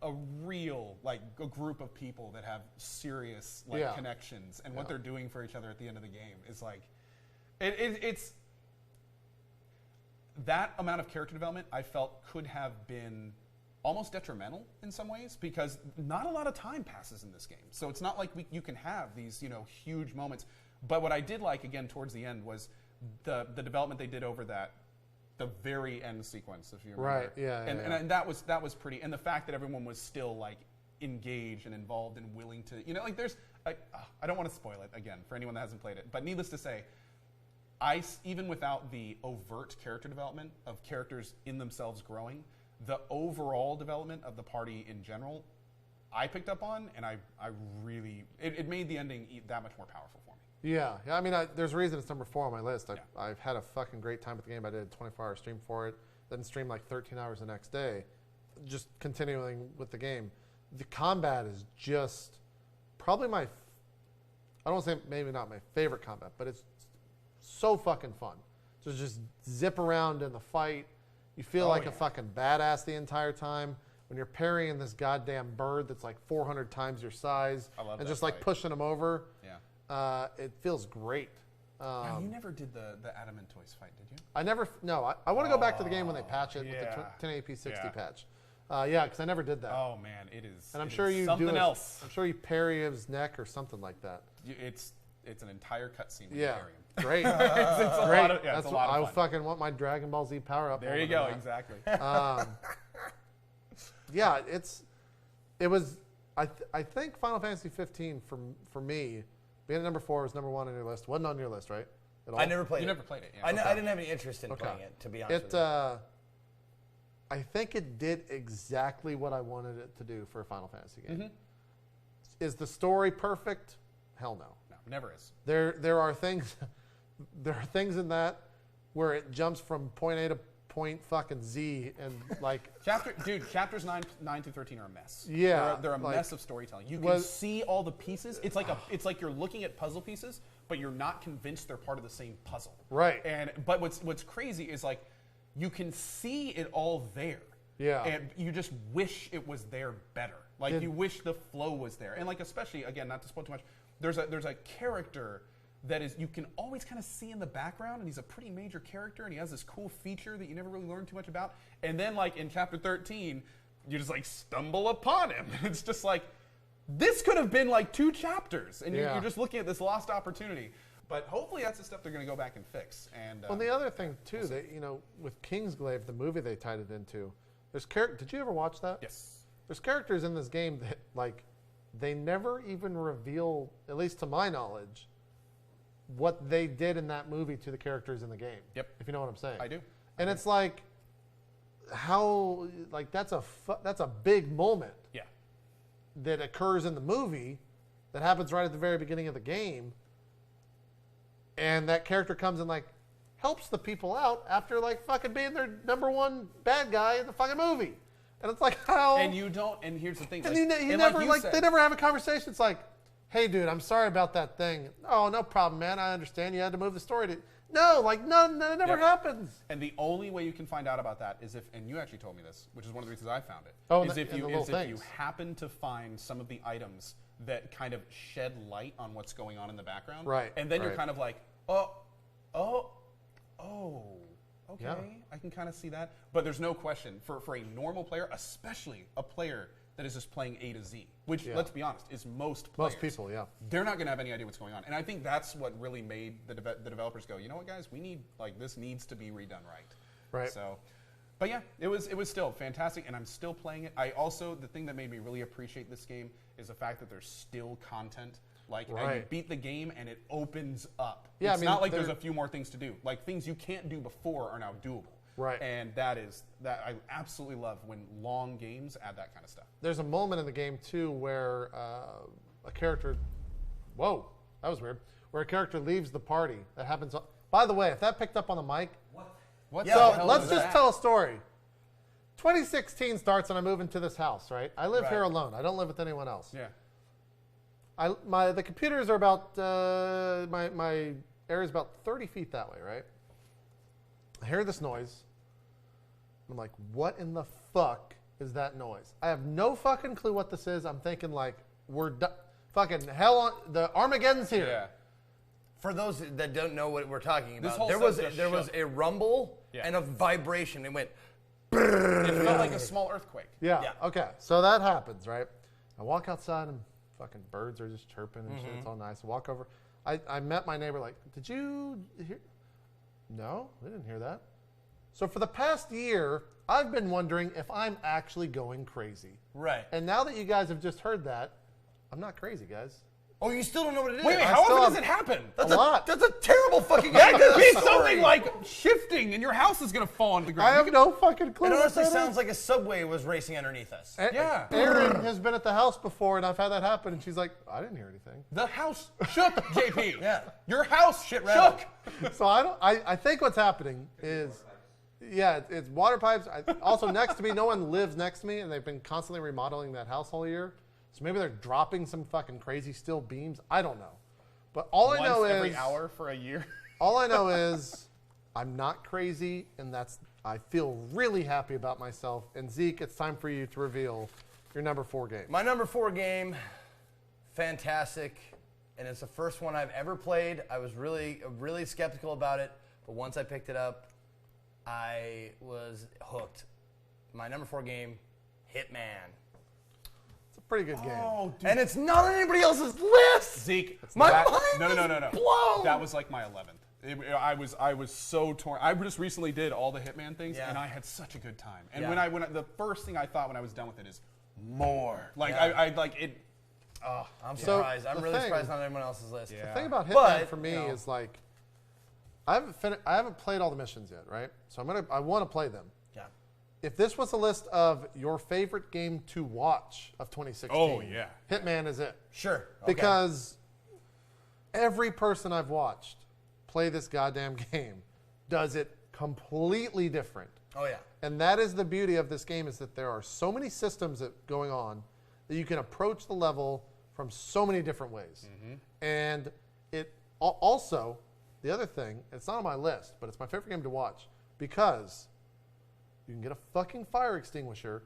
a real, like, a group of people that have serious, like, connections, and what they're doing for each other at the end of the game is like, it's that amount of character development I felt could have been almost detrimental in some ways, because not a lot of time passes in this game. So it's not like you can have these, huge moments. But what I did like, again, towards the end was the development they did over the very end sequence, if you remember.
Right, yeah.
And that was pretty, and the fact that everyone was still, like, engaged and involved and willing to, like, there's, I don't want to spoil it, again, for anyone that hasn't played it, but needless to say, even without the overt character development of characters in themselves growing, the overall development of the party in general, I picked up on, and I really, it made the ending that much more powerful for me.
Yeah. I mean, there's a reason it's number 4 on my list. I've had a fucking great time with the game. I did a 24-hour stream for it, then streamed like 13 hours the next day, just continuing with the game. The combat is just probably I don't want to say maybe not my favorite combat, but it's so fucking fun. So just zip around in the fight. You feel like a fucking badass the entire time. When you're parrying this goddamn bird that's like 400 times your size, and just like pushing him over.
Yeah.
It feels great.
Now, you never did the Adam and Toys fight, did you?
I never. No, I want to go back to the game when they patch it with the 1080p 60 patch. Yeah, because I never did that.
Oh man, it is.
And I'm sure you
something
do
else.
I'm sure you parry his neck or something like that.
It's an entire cutscene when you parry him.
Great.
it's a
Great.
lot of,
That's
it's a lot of
I
fun.
fucking want my Dragon Ball Z power up.
There you go. Exactly.
Yeah, it was. I think Final Fantasy 15 for me, being at number 4 was number 1 on your list. Wasn't on your list, right? At all?
I never played it.
You never played it. Yeah.
I didn't have any interest in playing it, to be honest with you.
I think it did exactly what I wanted it to do for a Final Fantasy game.
Mm-hmm.
Is the story perfect? Hell no.
No, never is.
There are things in that where it jumps from point A to point fucking Z and like
chapters 9 through 13 are a mess.
Yeah,
they're a
like,
mess of storytelling. You can see all the pieces. It's like you're looking at puzzle pieces, but you're not convinced they're part of the same puzzle.
Right.
But what's crazy is like you can see it all there.
Yeah.
And you just wish it was there better. Like you wish the flow was there. And like especially again, not to spoil too much, there's a character that is you can always kind of see in the background, and he's a pretty major character, and he has this cool feature that you never really learn too much about. And then like in chapter 13, you just like stumble upon him. It's just like this could have been like 2 chapters, and you're just looking at this lost opportunity. But hopefully that's the stuff they're going to go back and fix. And
well, the other thing too, that with Kingsglaive, the movie they tied it into, there's Did you ever watch that?
Yes.
There's characters in this game that like they never even reveal, at least to my knowledge, what they did in that movie to the characters in the game.
Yep.
If you know what I'm saying.
I do.
And it's like how like that's a big moment.
Yeah.
That occurs in the movie that happens right at the very beginning of the game. And that character comes and like helps the people out after like fucking being their number 1 bad guy in the fucking movie. And it's like how
And you don't and here's the thing.
And
like,
he
and
never
like
like
said,
they never have a conversation. It's like, hey dude, I'm sorry about that thing. Oh, no problem, man. I understand you had to move the story to No, like none it never happens.
And the only way you can find out about that is if, and you actually told me this, which is one of the reasons I found it, is if you happen to find some of the items that kind of shed light on what's going on in the background.
Right.
And then you're kind of like, okay,
Yeah.
I can kind of see that. But there's no question, for a normal player, especially a player that is just playing A to Z, which, let's be honest, is most players.
Most people, yeah.
They're not going to have any idea what's going on. And I think that's what really made the developers go, you know what, guys, this needs to be redone right.
Right.
So, but yeah, it was still fantastic, and I'm still playing it. The thing that made me really appreciate this game is the fact that there's still content. Like, you beat the game, and it opens up.
Yeah,
it's not like there's a few more things to do. Like, things you can't do before are now doable.
Right.
And that I absolutely love when long games add that kind of stuff.
There's a moment in the game too where a character, whoa, that was weird. Where a character leaves the party. That happens. By the way, if that picked up on the mic,
What?
Yeah, so let's just tell a story. 2016 starts and I move into this house. Right. I live here alone. I don't live with anyone else.
Yeah.
The computers are about my area is about 30 feet that way. Right. I hear this noise. I'm like, what in the fuck is that noise? I have no fucking clue what this is. I'm thinking like, fucking hell on, the Armageddon's here.
Yeah.
For those that don't know what we're talking
This
about,
whole
there was a rumble and a vibration. It went.
It felt like a small earthquake.
Yeah.
Yeah.
Okay. So that happens, right? I walk outside and fucking birds are just chirping and shit. It's all nice. I walk over. I met my neighbor like, did you hear? No, we didn't hear that. So for the past year, I've been wondering if I'm actually going crazy.
Right.
And now that you guys have just heard that, I'm not crazy, guys.
Oh, you still don't know what it is?
Wait,
I
how
still
often
have
does it happen?
a lot.
That's a terrible fucking
That
idea.
could be
Sorry.
something like shifting, and your house is going to fall on the ground.
I have no fucking clue.
It
what
honestly
that
sounds
is.
like a subway was racing underneath us.
Yeah.
Erin has been at the house before, and I've had that happen, and she's like, I didn't hear anything.
The house shook, JP.
Yeah.
Your house
Shit rattled.
shook.
So I think what's happening is, yeah, it's water pipes. Also, next to me, no one lives next to me, and they've been constantly remodeling that house all year. So maybe they're dropping some fucking crazy steel beams. I don't know. But all I know
Once
is
every hour for a year.
all I know is I'm not crazy, and I feel really happy about myself. And Zeke, it's time for you to reveal your number 4 game.
My number 4 game, fantastic, and it's the first one I've ever played. I was really skeptical about it, but once I picked it up, I was hooked. My number 4 game, Hitman.
It's a pretty good game.
Oh, dude.
And it's not on anybody else's list.
Zeke,
My
that,
mind
no.
is blown.
That was like my 11th. I was so torn. I just recently did all the Hitman things,
Yeah.
and I had such a good time. And
Yeah.
when the first thing I thought when I was done with it is more. Like
Yeah.
I like it.
I'm
So,
surprised. I'm
the
really
thing-
surprised not on anyone else's list.
Yeah.
The thing about Hitman
But,
for me
you know.
is like I haven't played all the missions yet, right? So I want to play them.
Yeah.
If this was a list of your favorite game to watch of 2016,
Oh, yeah.
Hitman is it.
Sure. Okay.
Because every person I've watched play this goddamn game does it completely different.
Oh yeah.
And that is the beauty of this game, is that there are so many systems going on that you can approach the level from so many different ways. And it also, the other thing, it's not on my list, but it's my favorite game to watch because you can get a fucking fire extinguisher,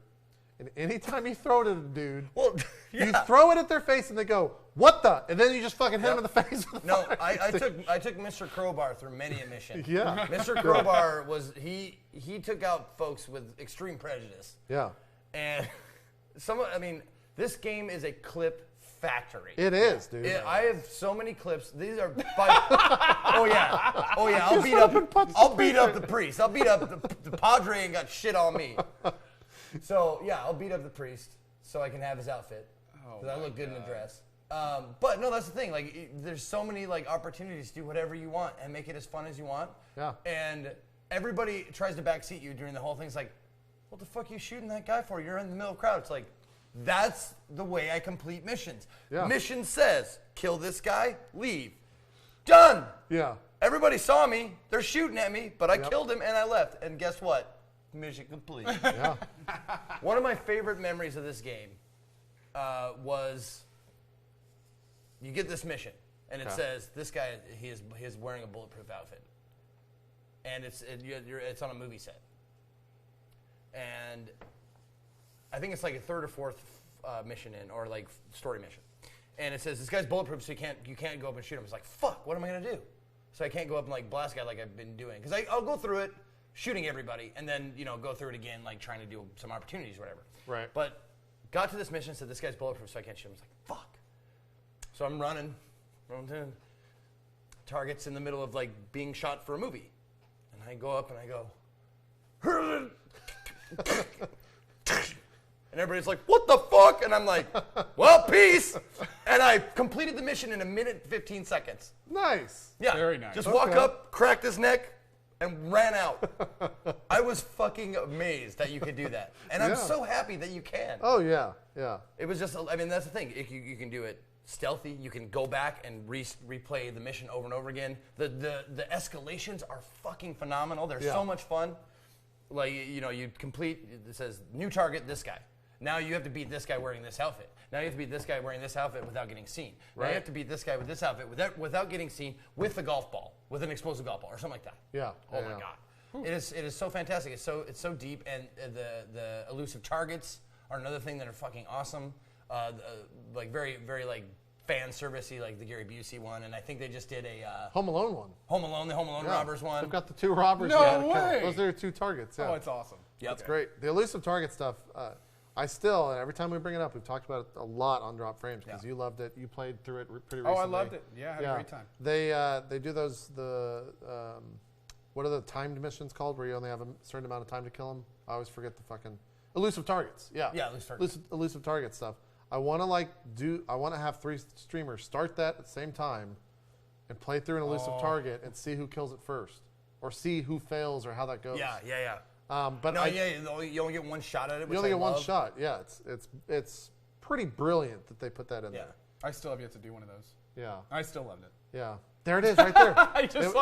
and anytime you throw it at a dude,
Well,
you
yeah.
throw it at their face and they go, what the? And then you just fucking hit them in the face with a
No,
fire
I
extinguisher.
took Mr. Crowbar through many a mission.
Yeah.
Mr. Crowbar was he took out folks with extreme prejudice.
Yeah.
And this game is a clip factory.
It is, dude.
I have so many clips. These are oh yeah. I'll beat
went up and punched
I'll
the
beat
preacher.
up the priest. I'll beat up the Padre and got shit on me. So yeah, I'll beat up the priest so I can have his outfit. Because I look good in a dress. But no, that's the thing. Like, there's so many like opportunities to do whatever you want and make it as fun as you want.
Yeah.
And everybody tries to backseat you during the whole thing. It's like, what the fuck are you shooting that guy for? You're in the middle of the crowd. It's like, that's the way I complete missions.
Yeah.
Mission says, kill this guy, leave. Done.
Yeah.
Everybody saw me. They're shooting at me, but I
Yep.
killed him and I left. And guess what? Mission complete.
Yeah.
One of my favorite memories of this game was you get this mission, and it
Okay.
says this guy he is wearing a bulletproof outfit, and it's on a movie set, and I think it's like a third or fourth mission in, or like story mission, and it says this guy's bulletproof, so you can't go up and shoot him. It's like, fuck, what am I gonna do? So I can't go up and like blast a guy like I've been doing, because I'll go through it shooting everybody, and then go through it again, like trying to do some opportunities or whatever.
Right.
But got to this mission, said this guy's bulletproof, so I can't shoot him. I was like, fuck. So I'm running to targets in the middle of like being shot for a movie, and I go up and I go, and everybody's like, what the fuck? And I'm like, well, peace. And I completed the mission in 1:15 seconds.
Nice.
Yeah.
Very nice.
Just walk
Okay.
up, cracked his neck, and ran out. I was fucking amazed that you could do that. And I'm
Yeah.
so happy that you can.
Oh, yeah. Yeah.
It was just, that's the thing. You can do it stealthy. You can go back and replay the mission over and over again. The escalations are fucking phenomenal. They're
Yeah.
so much fun. Like, you complete, it says, new target, this guy. Now you have to beat this guy wearing this outfit. Now you have to beat this guy wearing this outfit without getting seen. Now
Right.
you have to beat this guy with this outfit without getting seen with the golf ball, with an explosive golf ball or something like that.
Yeah.
Oh
yeah.
my God. It is so fantastic. It's so deep, and the elusive targets are another thing that are fucking awesome. Like very like fan servicey, like the Gary Busey one, and I think they just did a
Home Alone one.
Home Alone, the Home Alone robbers one.
They've got the 2 robbers.
No way.
Those are your 2 targets. Yeah.
Oh, it's awesome.
Yeah,
That's great. The elusive target stuff. I still, and every time we bring it up, we've talked about it a lot on Drop Frames because you loved it. You played through it pretty recently.
Oh, I loved it. Yeah, I had a great time.
They do those what are the timed missions called where you only have a certain amount of time to kill them? I always forget the fucking elusive targets. Yeah.
Yeah, elusive targets.
Elusive target stuff. I want to have 3 streamers start that at the same time and play through an elusive target and see who kills it first or see who fails or how that goes.
Yeah.
But
you only get 1 shot at it.
You only get 1 shot. Yeah, it's pretty brilliant that they put that in there.
I still have yet to do one of those.
Yeah.
I still loved it.
Yeah. There it is, right there.
I just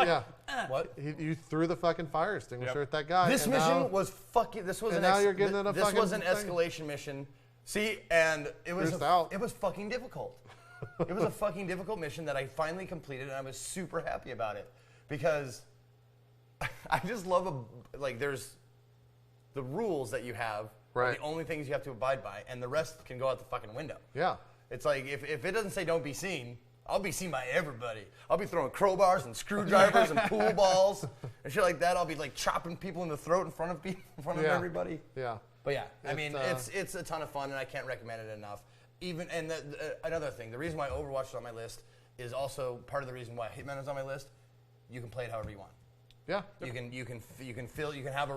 What?
You threw the fucking fire extinguisher at that guy.
This mission was fucking. This was
and
an.
Now you're getting
this
fucking
was an
thing.
escalation mission. See, and it was it was fucking difficult. It was a fucking difficult mission that I finally completed, and I was super happy about it because I just love there's the rules that you have. Are the only things you have to abide by, and the rest can go out the fucking window.
Yeah.
It's like if it doesn't say don't be seen, I'll be seen by everybody. I'll be throwing crowbars and screwdrivers and pool balls and shit like that. I'll be like chopping people in the throat in front of everybody.
Yeah.
But yeah, I mean, it's a ton of fun, and I can't recommend it enough. Another thing, the reason why Overwatch is on my list is also part of the reason why Hitman is on my list. You can play it however you want.
Yeah.
You can have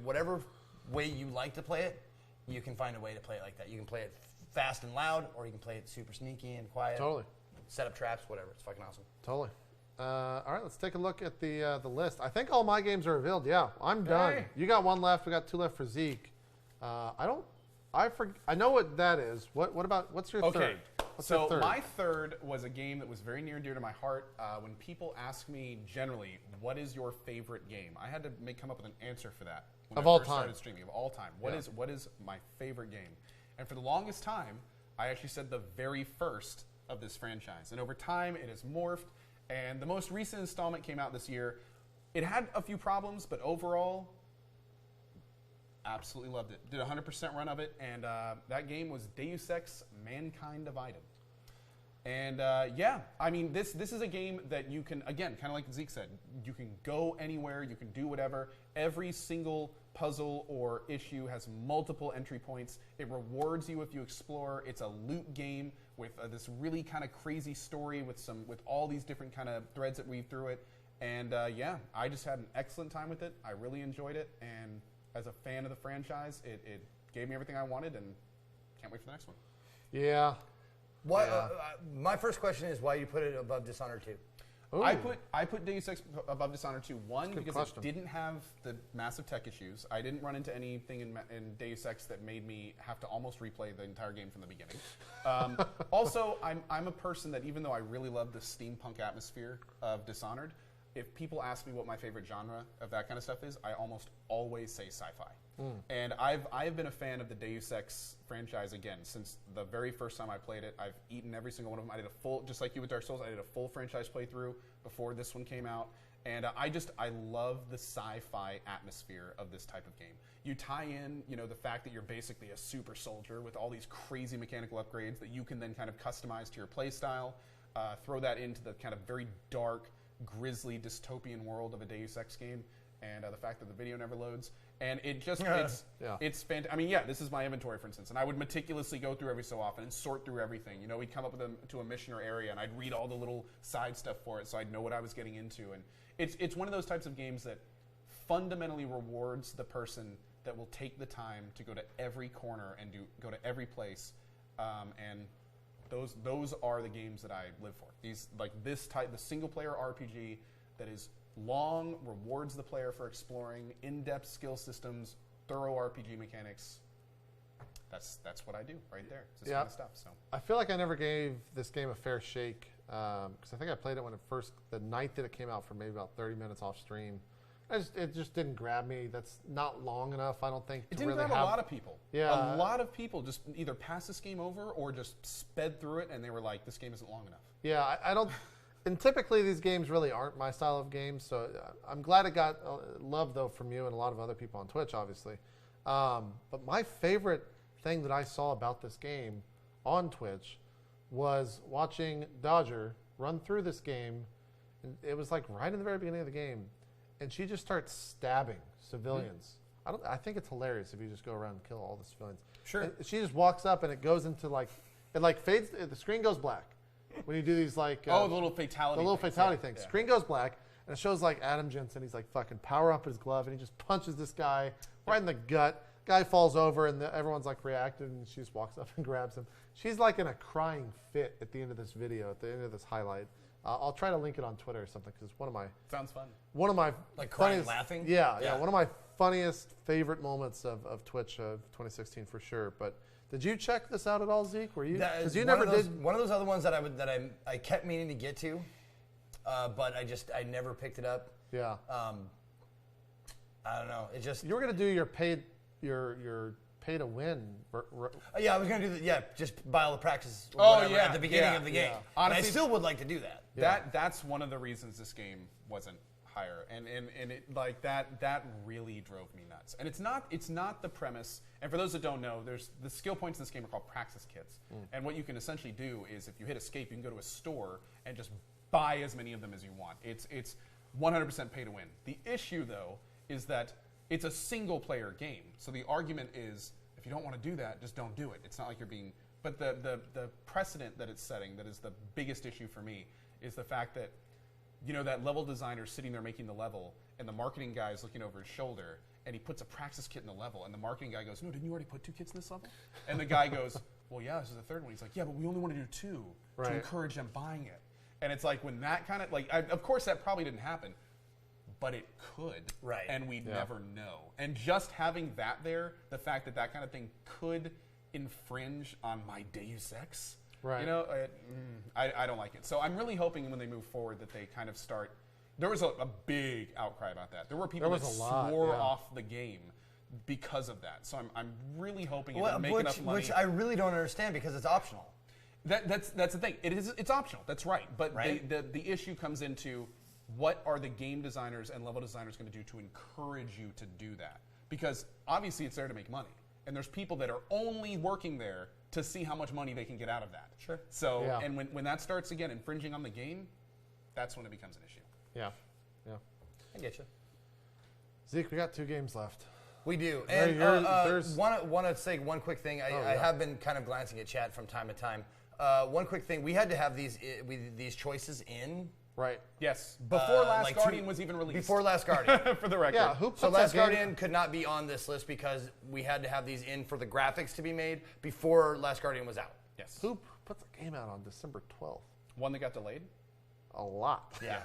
whatever way you like to play it. You can find a way to play it like that. You can play it fast and loud, or you can play it super sneaky and quiet.
Totally.
Set up traps, whatever. It's fucking awesome.
Totally. All right, let's take a look at the list. I think all my games are revealed. Yeah, I'm done.
Hey.
You got 1 left. We got 2 left for Zeke. I know what that is. What's your third? What's your third?
My third was a game that was very near and dear to my heart. When people ask me generally, what is your favorite game? I had to come up with an answer for that. When
Of
I
all
first
time.
started streaming, of all time. What is my favorite game? And for the longest time, I actually said the very first of this franchise. And over time, it has morphed. And the most recent installment came out this year. It had a few problems, but overall, absolutely loved it. Did a 100% run of it, and that game was Deus Ex: Mankind Divided. And yeah, I mean, this is a game that you can, again, kind of like Zeke said, you can go anywhere, you can do whatever. Every single puzzle or issue has multiple entry points. It rewards you if you explore. It's a loot game with this really kind of crazy story with all these different kind of threads that weave through it. And yeah, I just had an excellent time with it. I really enjoyed it, and as a fan of the franchise, it gave me everything I wanted, and can't wait for the next one.
Yeah.
My first question is why you put it above Dishonored 2.
Ooh.
I put Deus Ex above Dishonored 2, because
question.
it didn't have the massive tech issues. I didn't run into anything in Deus Ex that made me have to almost replay the entire game from the beginning. Also, I'm a person that, even though I really love the steampunk atmosphere of Dishonored, if people ask me what my favorite genre of that kind of stuff is, I almost always say sci-fi. And I've been a fan of the Deus Ex franchise, again, since the very first time I played it. I've eaten every single one of them. I did a full, just like you with Dark Souls, I did a full franchise playthrough before this one came out. And I love the sci-fi atmosphere of this type of game. You tie in, the fact that you're basically a super soldier with all these crazy mechanical upgrades that you can then kind of customize to your play style. Throw that into the kind of very dark, grisly, dystopian world of a Deus Ex game. And the fact that the video never loads. And it just, it's fantastic. I mean, yeah, this is my inventory, for instance, and I would meticulously go through every so often and sort through everything. We'd come up to a mission or area, and I'd read all the little side stuff for it so I'd know what I was getting into. And it's one of those types of games that fundamentally rewards the person that will take the time to go to every corner and go to every place. And those are the games that I live for. This type, the single-player RPG that is long, rewards the player for exploring, in-depth skill systems, thorough RPG mechanics. That's what I do right there. It's this kind of stuff. So
I feel like I never gave this game a fair shake because I think I played it when the night that it came out, for maybe about 30 minutes off stream. It just didn't grab me. That's not long enough, I don't think.
It didn't grab a lot of people.
Yeah,
a lot of people just either passed this game over or just sped through it, and they were like, "This game isn't long enough."
Yeah, I don't. And typically these games really aren't my style of games, so I'm glad it got love, though, from you and a lot of other people on Twitch, obviously. But my favorite thing that I saw about this game on Twitch was watching Dodger run through this game. And it was like right in the very beginning of the game, and she just starts stabbing civilians. I think it's hilarious if you just go around and kill all the civilians.
Sure.
And she just walks up, and it goes into it fades. The screen goes black when you do these the
little fatality.
things. Screen goes black, and it shows like Adam Jensen. He's like fucking power up his glove, and he just punches this guy right in the gut. Guy falls over, and everyone's like reacting, and she just walks up and grabs him. She's like in a crying fit at the end of this video, at the end of this highlight. I'll try to link it on Twitter or something because it's
Sounds fun.
one of my
Like crying,
funniest,
laughing?
Yeah, one of my funniest favorite moments of Twitch of 2016 for sure. But did you check this out at all, Zeke? Were you? Because you never did.
One of those other ones that I kept meaning to get to, but I never picked it up.
Yeah.
I don't know. It just
You were gonna do your pay to win.
yeah, I was gonna do that. Yeah, just buy all the practice. At the beginning of the game.
Yeah.
Honestly, I still would like to do that.
That's one of the reasons this game wasn't higher, and it like that really drove me nuts. And it's not the premise. And for those that don't know, there's the skill points in this game are called praxis kits. And what you can essentially do is if you hit escape, you can go to a store and just buy as many of them as you want. It's 100% pay to win. The issue though is that it's a single player game. So the argument is if you don't want to do that, just don't do it. It's not like you're being. But the precedent that it's setting, that is the biggest issue for me, is the fact that, that level designer sitting there making the level, and the marketing guy is looking over his shoulder, and he puts a praxis kit in the level, and the marketing guy goes, "No, didn't you already put 2 kits in this level?" And the guy goes, "Well, yeah, this is the third one." He's like, "Yeah, but we only want to do 2 to encourage them buying it." And it's like when that kind of of course that probably didn't happen, but it could,
right? And
we'd never know. And just having that there, the fact that that kind of thing could infringe on my Deus Ex,
right?
I don't like it. So I'm really hoping when they move forward that they kind of start. There was a big outcry about that. There were people that swore off the game because of that. So I'm really hoping it doesn't make enough money.
Which I really don't understand because it's optional.
That's the thing. It's optional. That's right. But the issue comes into what are the game designers and level designers going to do to encourage you to do that? Because obviously it's there to make money. And there's people that are only working there to see how much money they can get out of that.
Sure.
So, and when that starts again infringing on the game, that's when it becomes an issue.
Yeah.
I get you.
Zeke, we got 2 games left.
We do.
And
want to say one quick thing. I have been kind of glancing at chat from time to time. One quick thing. We had to have these choices in.
Right.
Yes. Before Last Guardian was even released.
Before Last Guardian.
For the record.
Yeah.
So Last Guardian could not be on this list because we had to have these in for the graphics to be made before Last Guardian was out.
Yes.
Who puts a game out on December 12th?
One that got delayed?
A lot.
Yeah.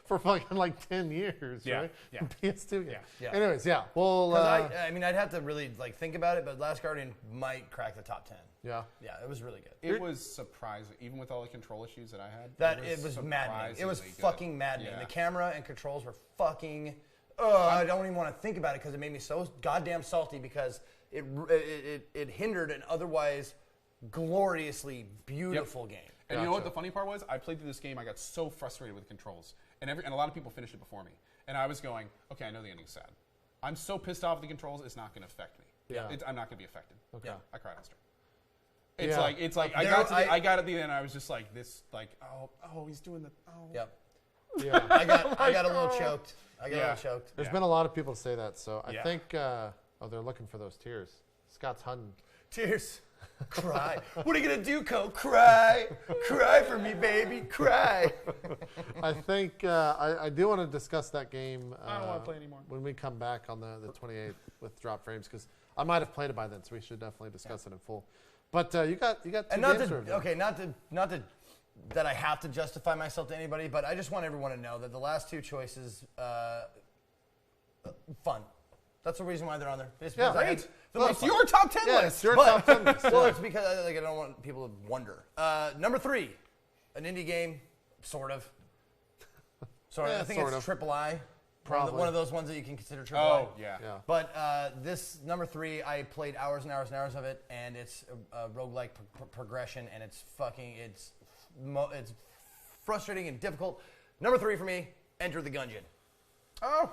For fucking like 10 years, right?
Yeah.
PS2.
Yeah.
Anyways, well,
I mean, I'd have to really think about it, but Last Guardian might crack the top 10.
Yeah.
Yeah, it was really good.
It was surprising, even with all the control issues that I had.
It was maddening. It was
good.
fucking maddening.
Yeah.
The camera and controls were fucking. I don't even want to think about it because it made me so goddamn salty because it hindered an otherwise gloriously beautiful game.
And you know what the funny part was? I played through this game. I got so frustrated with the controls, and a lot of people finished it before me. And I was going, okay, I know the ending's sad. I'm so pissed off with the controls, it's not going to affect me.
Yeah.
I'm not going to be affected.
Okay.
I cried on stream. It's like I got at the end. I was just like this, oh, he's doing the
Yep.
Yeah.
I got a little choked.
There's been a lot of people say that, so I think they're looking for those tears. Scott's hunting.
Tears. Cry. What are you gonna do, Co? Cry. Cry for me, baby. Cry.
I think I do want to discuss that game.
I don't want to play anymore.
When we come back on the 28th with drop frames, because I might have played it by then, so we should definitely discuss it in full. But you got 2
and
games.
not that I have to justify myself to anybody, but I just want everyone to know that the last 2 choices, fun. That's the reason why they're on there. It's
great. It's your top 10 list.
It's your top 10 list.
Well, it's because I don't want people to wonder. Number 3, an indie game, sort of. I think it's Triple I.
Probably.
One of those ones that you can consider Triple I.
Oh, yeah.
But this number 3, I played hours and hours and hours of it, and it's a roguelike progression, and it's frustrating and difficult. Number 3 for me, Enter the Gungeon.
Oh.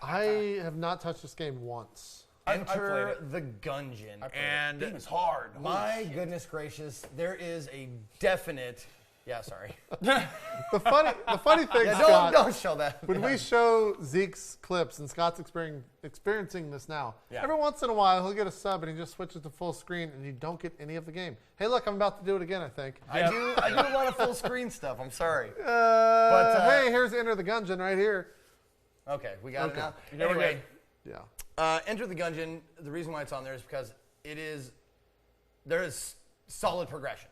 I have not touched this game once.
Enter the Gungeon. And
the game is hard.
My goodness gracious, there is a definite. Yeah, sorry.
The funny thing,
Yeah,
Scott,
don't show that.
when we show Zeke's clips, and Scott's experiencing this now, every once in a while he'll get a sub and he just switches to full screen and you don't get any of the game. Hey, look, I'm about to do it again, I think.
I do a lot of full screen stuff. I'm sorry.
Hey, here's Enter the Gungeon right here.
Okay, we got it now.
Yeah, we're
Anyway,
Yeah.
Enter the Gungeon, the reason why it's on there is because there is solid progression.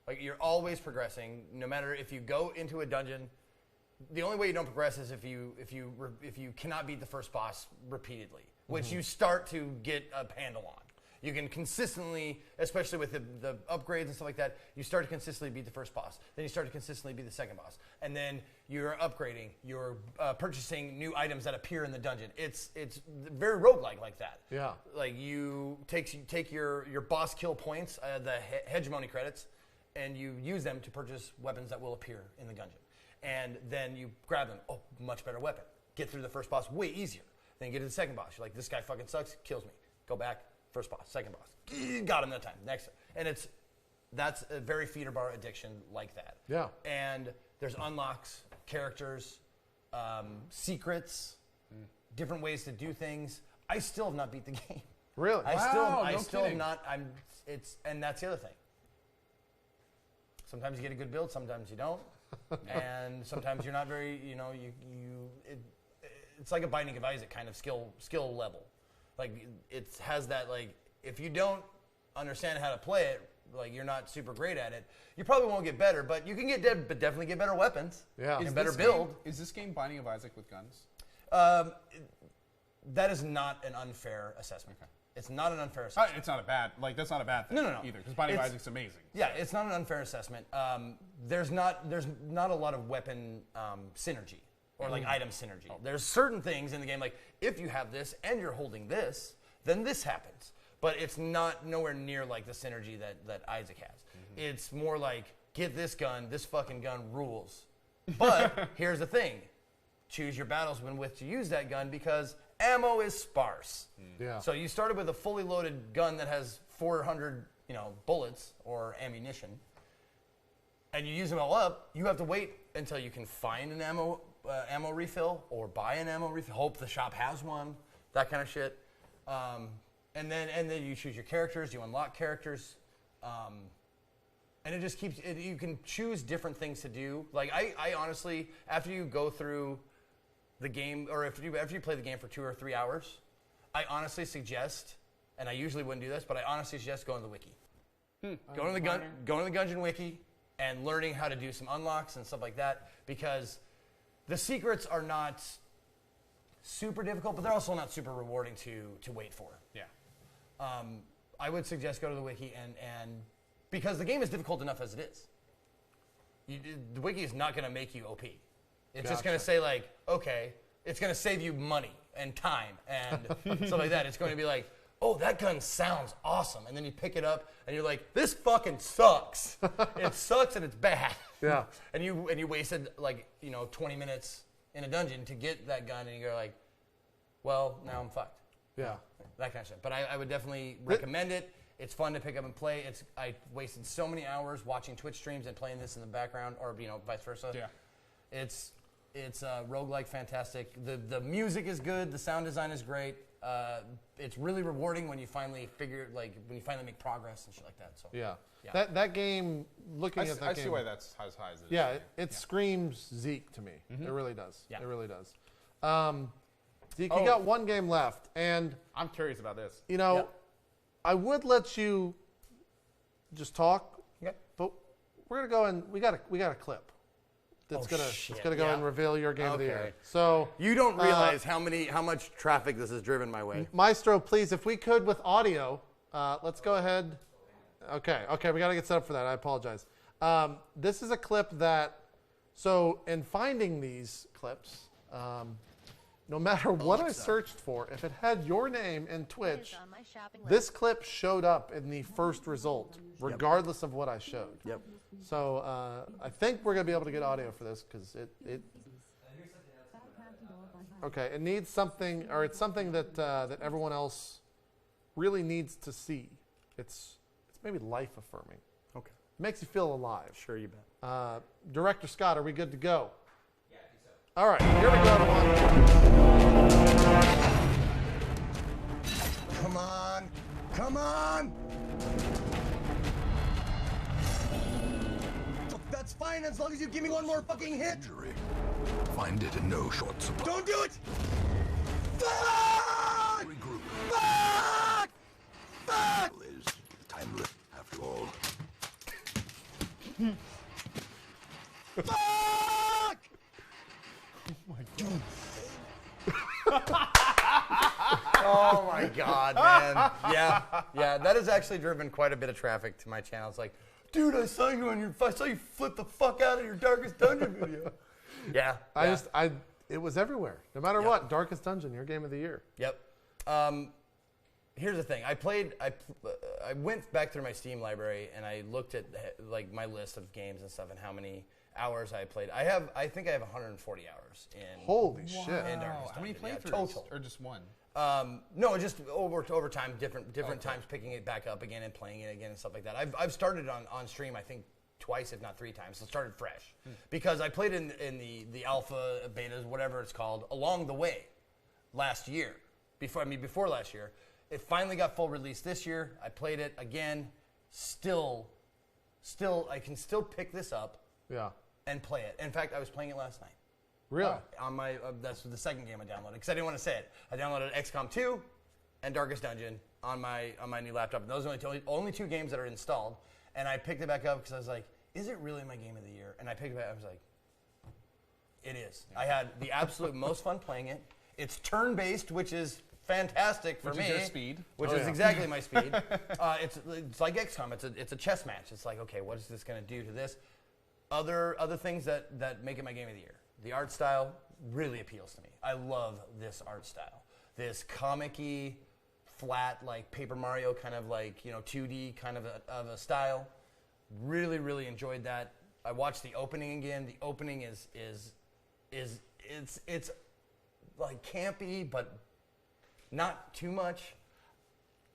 Like, you're always progressing, no matter if you go into a dungeon. The only way you don't progress is if you cannot beat the first boss repeatedly, which you start to get a handle on. You can consistently, especially with the upgrades and stuff like that, you start to consistently beat the first boss. Then you start to consistently beat the second boss. And then you're upgrading, you're purchasing new items that appear in the dungeon. It's very roguelike like that.
Yeah.
Like, you take your boss kill points, the hegemony credits, and you use them to purchase weapons that will appear in the dungeon. And then you grab them. Oh, much better weapon. Get through the first boss way easier. Then you get to the second boss. You're like, this guy fucking sucks, kills me. Go back, first boss, second boss. Got him that time. Next. And that's a very feeder bar addiction like that.
Yeah.
And there's unlocks, characters, secrets, different ways to do things. I still have not beat the game.
Really?
I
no
still have
kidding.
not. And that's the other thing. Sometimes you get a good build, sometimes you don't, and sometimes you're not very. It's like a Binding of Isaac kind of skill level. Like, it has that, like, if you don't understand how to play it, like, you're not super great at it, you probably won't get better, but you can but definitely get better weapons.
Yeah.
And better build.
Is this game Binding of Isaac with guns?
That is not an unfair assessment. Okay. It's not an unfair assessment.
It's not a bad, that's not a bad thing
No.
either, because Binding of Isaac's amazing.
Yeah, it's not an unfair assessment. There's not a lot of weapon synergy or like item synergy. There's certain things in the game, like if you have this and you're holding this, then this happens. But it's nowhere near like the synergy that Isaac has. It's more like, get this gun, this fucking gun rules. But here's the thing. Choose your battles when with to use that gun, because ammo is sparse.
Yeah.
So you started with a fully loaded gun that has 400, bullets or ammunition, and you use them all up. You have to wait until you can find an ammo refill or buy an ammo refill. Hope the shop has one. That kind of shit. And then you choose your characters. You unlock characters. And it just keeps. You can choose different things to do. Like, I honestly, after you go through the game, or after you play the game for 2 or 3 hours, I honestly suggest, and I usually wouldn't do this, but I honestly suggest going to the wiki. Going to the Gungeon wiki and learning how to do some unlocks and stuff like that, because the secrets are not super difficult, but they're also not super rewarding to wait for.
Yeah.
I would suggest go to the wiki and because the game is difficult enough as it is. The wiki is not going to make you OP. It's just going to say, like, okay, it's going to save you money and time and stuff like that. It's going to be like, oh, that gun sounds awesome. And then you pick it up and you're like, this fucking sucks. It sucks and it's bad.
Yeah.
And you wasted, like, 20 minutes in a dungeon to get that gun, and you're like, well, now I'm fucked.
Yeah.
That kind of shit. But I would definitely recommend it. It's fun to pick up and play. I wasted so many hours watching Twitch streams and playing this in the background, or vice versa.
Yeah.
It's roguelike, fantastic. The music is good. The sound design is great. It's really rewarding when you finally make progress and shit like that. So
Yeah.
Yeah.
That game, looking at that game.
I see why that's as high as it is.
Yeah, it screams Zeke to me. It really does.
Yeah.
It really does. Zeke, you got one game left, and
I'm curious about this.
I would let you just talk, but we're gonna go and we got a clip that's gonna go and reveal your game of the year. So
you don't realize how much traffic this has driven my way.
Maestro, please, if we could with audio, let's go ahead. Okay, we got to get set up for that. I apologize. This is a clip that, so in finding these clips, no matter what I searched for, if it had your name in Twitch, this clip showed up in the first result regardless of what I showed.
Yep.
So I think we're going to be able to get audio for this because it okay, it needs something, or it's something that that everyone else really needs to see. It's maybe life affirming.
Okay.
It makes you feel alive.
Sure, you bet.
Director Scott, are we good to go?
Yeah, I think so.
All right, here we go, everyone.
Come on. Come on. Look, that's fine as long as you give me one more fucking hit.
Injury. Find it in no short supply.
Don't do it. Fuck!
Regroup.
Fuck! Fuck!
Is timeless after all.
Fuck! Oh my god, man. Yeah, that has actually driven quite a bit of traffic to my channel. It's like, dude, I saw you flip the fuck out of your Darkest Dungeon video. Yeah.
It was everywhere. No matter what, Darkest Dungeon, your game of the year.
Yep. Here's the thing. I went back through my Steam library and I looked at like my list of games and stuff and how many hours I played. I think I have 140 hours in.
Holy shit!
In Darkest
How many
Dungeon.
playthroughs?
Total.
Or just one?
No, just over time, different times, picking it back up again and playing it again and stuff like that. I've started on stream, I think, twice, if not 3 times. So started fresh because I played in the alpha, betas, whatever it's called, along the way last year. Before last year, it finally got full release this year. I played it again. Still, I can still pick this up.
Yeah.
And play it. In fact, I was playing it last night.
Really?
On my that's the second game I downloaded because I didn't want to say it. I downloaded XCOM 2 and Darkest Dungeon on my new laptop. And those are only 2 games that are installed. And I picked it back up because I was like, is it really my game of the year? And I picked it back up. I was like, it is. I had the absolute most fun playing it. It's turn-based, which is fantastic for me.
Which is your speed.
Which is exactly my speed. It's like XCOM. It's a chess match. It's like, okay, what is this going to do to this? Other things that make it my game of the year. The art style really appeals to me. I love this art style. This comic-y, flat, like Paper Mario kind of like, 2D kind of a style. Really, really enjoyed that. I watched the opening again. The opening is it's like campy, but not too much.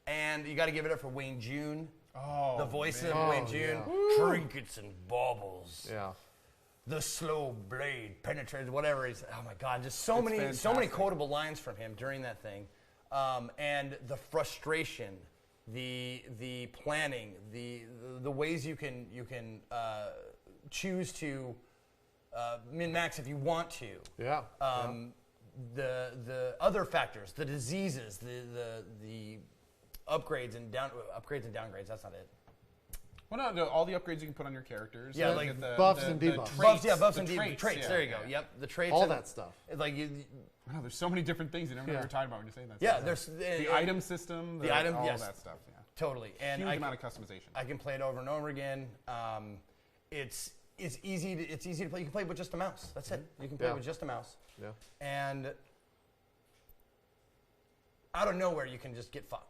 And you got to give it up for Wayne June.
Oh,
the voice
man.
of Wayne June.
Yeah.
Trinkets and baubles.
Yeah.
The slow blade penetrated, whatever he's. Oh my God, just so many
fantastic.
quotable lines from him during that thing, and the frustration, the planning, the ways you can choose to min max if you want to.
Yeah.
The other factors, the diseases, the upgrades and downgrades. That's not it.
Well, no, all the upgrades you can put on your characters.
Yeah,
You
like
get the,
buffs
the,
and
the
debuffs.
traits,
Buffs
the
and traits.
yeah,
There you go.
yeah.
Yep, the traits.
All
and-
that stuff.
Like
Wow, there's so many different things you never know what
Yeah.
you're talking about when you're saying that.
Yeah,
stuff.
there's
the item system,
the item,
all
yes.
that stuff. Yeah.
totally. And
Huge
I
amount of customization.
I can play it over and over again. It's easy to play. You can play with just a mouse. That's it. You can play
Yeah.
with just a mouse.
Yeah.
And out of nowhere, you can just get fucked.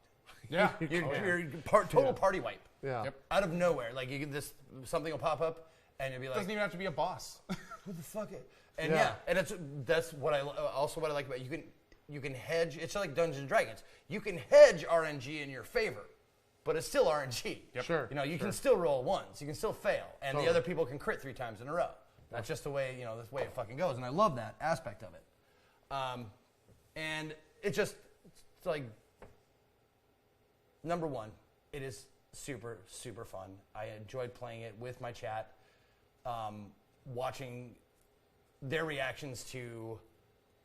Yeah.
You're total party wipe.
Yeah.
Yep.
Out of nowhere, like you get something will pop up, and you'll be
It
like,
doesn't even have to be a boss.
"Who the fuck?" And
Yeah.
and that's what I like about it. You can hedge. It's like Dungeons and Dragons. You can hedge RNG in your favor, but it's still RNG.
Sure.
You can still roll ones. You can still fail, and
Totally.
the other people can crit 3 times in a row. That's just the way this way it fucking goes, and I love that aspect of it. And it's like number one, it is super super fun. I enjoyed playing it with my chat, watching their reactions to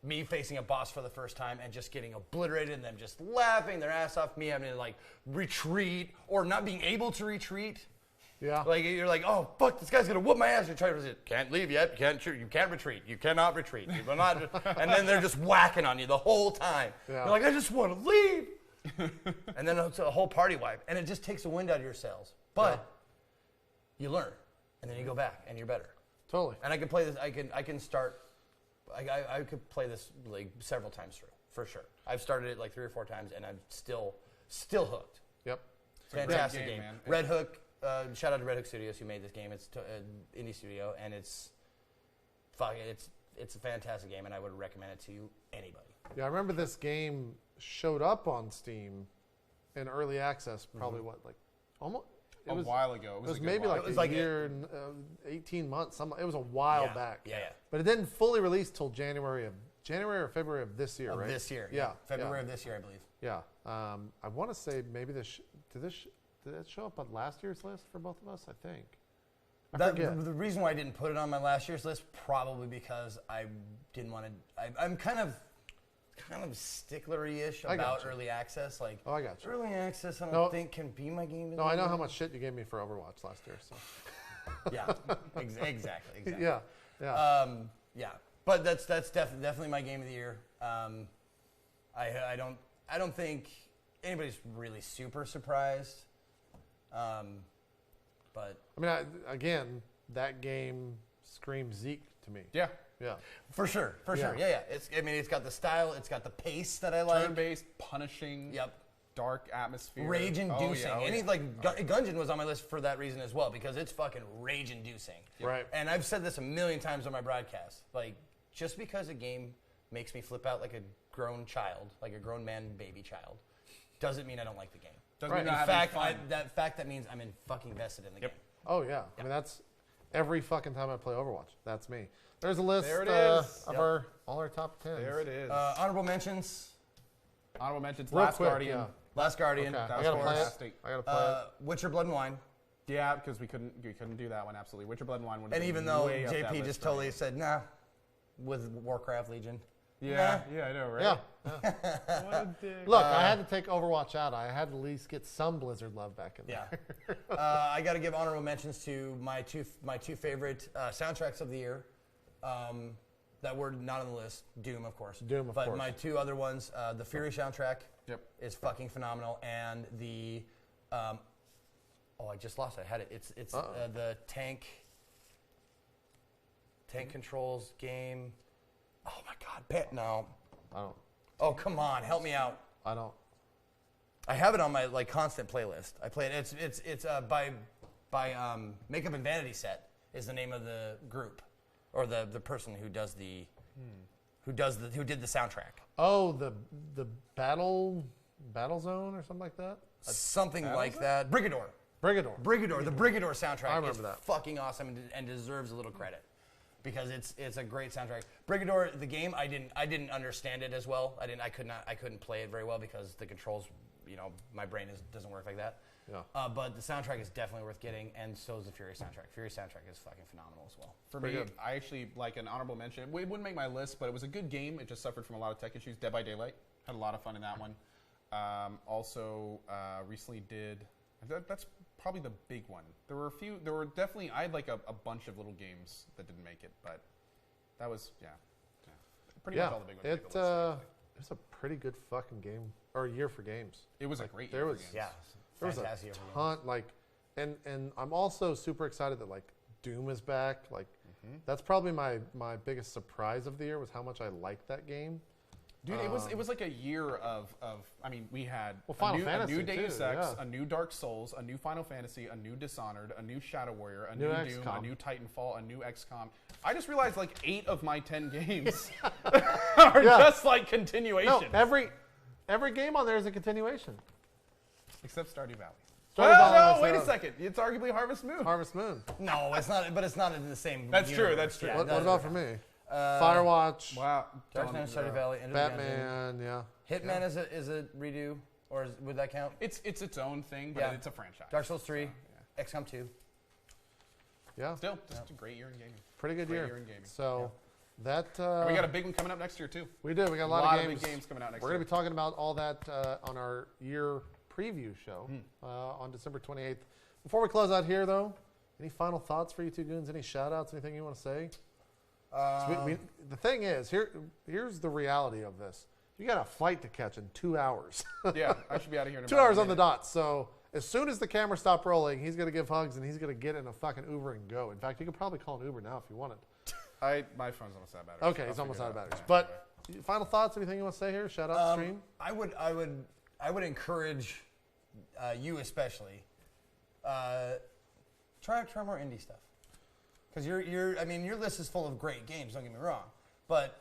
me facing a boss for the first time and just getting obliterated and them just laughing their ass off, me having to like retreat or not being able to retreat.
Yeah.
Like you're like, oh fuck, this guy's gonna whoop my ass. You try to resist. Can't leave yet. You can't shoot. You can't retreat. You cannot retreat. You will not. And then they're just whacking on you the whole time.
Yeah.
You're like, I just want to leave. And then it's a whole party wipe, and it just takes the wind out of your sails. But you learn, and then you go back, and you're better.
Totally.
And I can play this. I can start. I could play this like several times through for sure. I've started it like 3 or 4 times, and I'm still hooked.
Yep.
Fantastic
great
game.
game, man.
Red Hook shout out to Red Hook Studios who made this game. It's indie studio, and it's a fantastic game, and I would recommend it to anybody.
Yeah, I remember this game showed up on Steam in early access. Probably almost
a while ago.
It was maybe like a year, 18 months. It was a while back.
Yeah.
But it didn't fully release till January or February of this year, right?
This year.
Yeah.
February of this year, I believe.
Yeah. I want to say maybe did it show up on last year's list for both of us? I think. I forget.
The reason why I didn't put it on my last year's list probably because I didn't want to. I'm kind of sticklery-ish about early access. Like,
I got you.
Early access, I don't think can be my game.
No, I know how much shit you gave me for Overwatch last year. So.
Yeah, exactly.
Yeah.
Yeah. But that's definitely my game of the year. I don't think anybody's really super surprised. But
I mean, again, that game screams Zeke to me.
Yeah.
Yeah.
For sure. Yeah. It's got the style, it's got the pace that I like.
Turn-based, punishing.
Yep.
Dark atmosphere.
Rage-inducing. Gungeon was on my list for that reason as well, because it's fucking rage-inducing.
Right.
And I've said this a million times on my broadcast. Like, just because a game makes me flip out like a grown child, like a grown man baby child, doesn't mean I don't like the game.
Doesn't mean
In
I'm
fact,
having fun.
that means I'm fucking vested in the game.
Oh, yeah. I mean, that's every fucking time I play Overwatch. That's me. There's a list
There it is.
of all our top 10s.
There it is.
Honorable mentions.
Honorable mentions.
Real
Last
quick,
Guardian.
yeah.
Last Guardian.
Okay.
That
I
was
gotta play it.
fantastic.
I gotta play it.
Witcher Blood and Wine.
Yeah, because we couldn't do that one. Absolutely. Witcher Blood and Wine would have
And
been
even though
way up that
JP
list
just
for me.
totally said, nah, with Warcraft Legion.
Yeah, I know, right?
Yeah.
What a dick.
Look, I had to take Overwatch out. I had to at least get some Blizzard love back in
Yeah.
there.
I got to give honorable mentions to my two favorite soundtracks of the year. That were not on the list. Doom, of course. But my two other ones, the Fury soundtrack is fucking phenomenal, and the I just lost it. I had it. It's the tank controls game. Oh my God, no.
I don't.
Oh come on, help me out.
I don't.
I have it on my constant playlist. I play it. It's by Makeup and Vanity Set is the name of the group, or the person who does who did the soundtrack.
Oh, the Battle Zone or something like that.
Something like that. Brigador. The Brigador soundtrack
I remember
is
that.
fucking awesome and deserves a little credit because it's a great soundtrack. Brigador, the game, I didn't understand it as well. I couldn't play it very well because the controls, my brain doesn't work like that.
Yeah.
But the soundtrack is definitely worth getting, and so is the Fury soundtrack. Fury soundtrack is fucking phenomenal as well.
For me, I actually like an honorable mention. It wouldn't make my list, but it was a good game. It just suffered from a lot of tech issues. Dead by Daylight. Had a lot of fun in that one. Also, recently did... That's probably the big one. There were definitely... I had like a bunch of little games that didn't make it, but that was, pretty much all the big ones.
It was a pretty good fucking game, or year for games.
It was a great year for games.
Yeah.
There was a ton, and I'm also super excited that Doom is back. That's probably my biggest surprise of the year was how much I liked that game.
Dude, it was like a year of I mean, we had
Final
a
Fantasy
new Deus
too,
Ex,
yeah.
a new Dark Souls, a new Final Fantasy, a new Dishonored, a new Shadow Warrior, a
New
new Doom,
XCOM.
a new Titanfall, a new XCOM. I just realized 8 of my 10 games are just continuation.
No, every game on there is a continuation.
Except Stardew Valley.
Valley
No, wait a second. It's arguably Harvest Moon.
Harvest Moon.
No, it's not. But it's not in the same.
That's true,
universe.
that's true.
Yeah,
What
no,
about for me? Firewatch.
Wow.
Darkman, Stardew Valley, Enter the Gungeon.
Batman. Yeah.
Hitman is a redo, or would that count?
It's its own thing, but
Yeah.
it's a franchise.
Dark Souls 3,
So,
XCOM 2.
Yeah.
Still, just a great year in gaming.
Pretty good
Great
year.
year in gaming.
So that
And we got a big one coming up next year too.
we do. We got a lot of games.
big games coming out next
We're
year.
going to be talking about all that on our year preview show on December 28th. Before we close out here, though, any final thoughts for you two goons? Any shout-outs? Anything you want to say? So the thing is, here's the reality of this. You got a flight to catch in 2 hours.
Yeah, I should be out of here in
2
about
hours
a
on the
minute.
dot. So as soon as the camera stopped rolling, he's going to give hugs and he's going to get in a fucking Uber and go. In fact, you could probably call an Uber now if you wanted.
My phone's almost out of battery.
Okay,
so
he's
I'll
almost
figure
out of
it
batteries.
Yeah,
But final thoughts? Anything you want to say here? Shout out stream.
I would encourage you especially Try more indie stuff. Because I mean, your list is full of great games. Don't get me wrong, but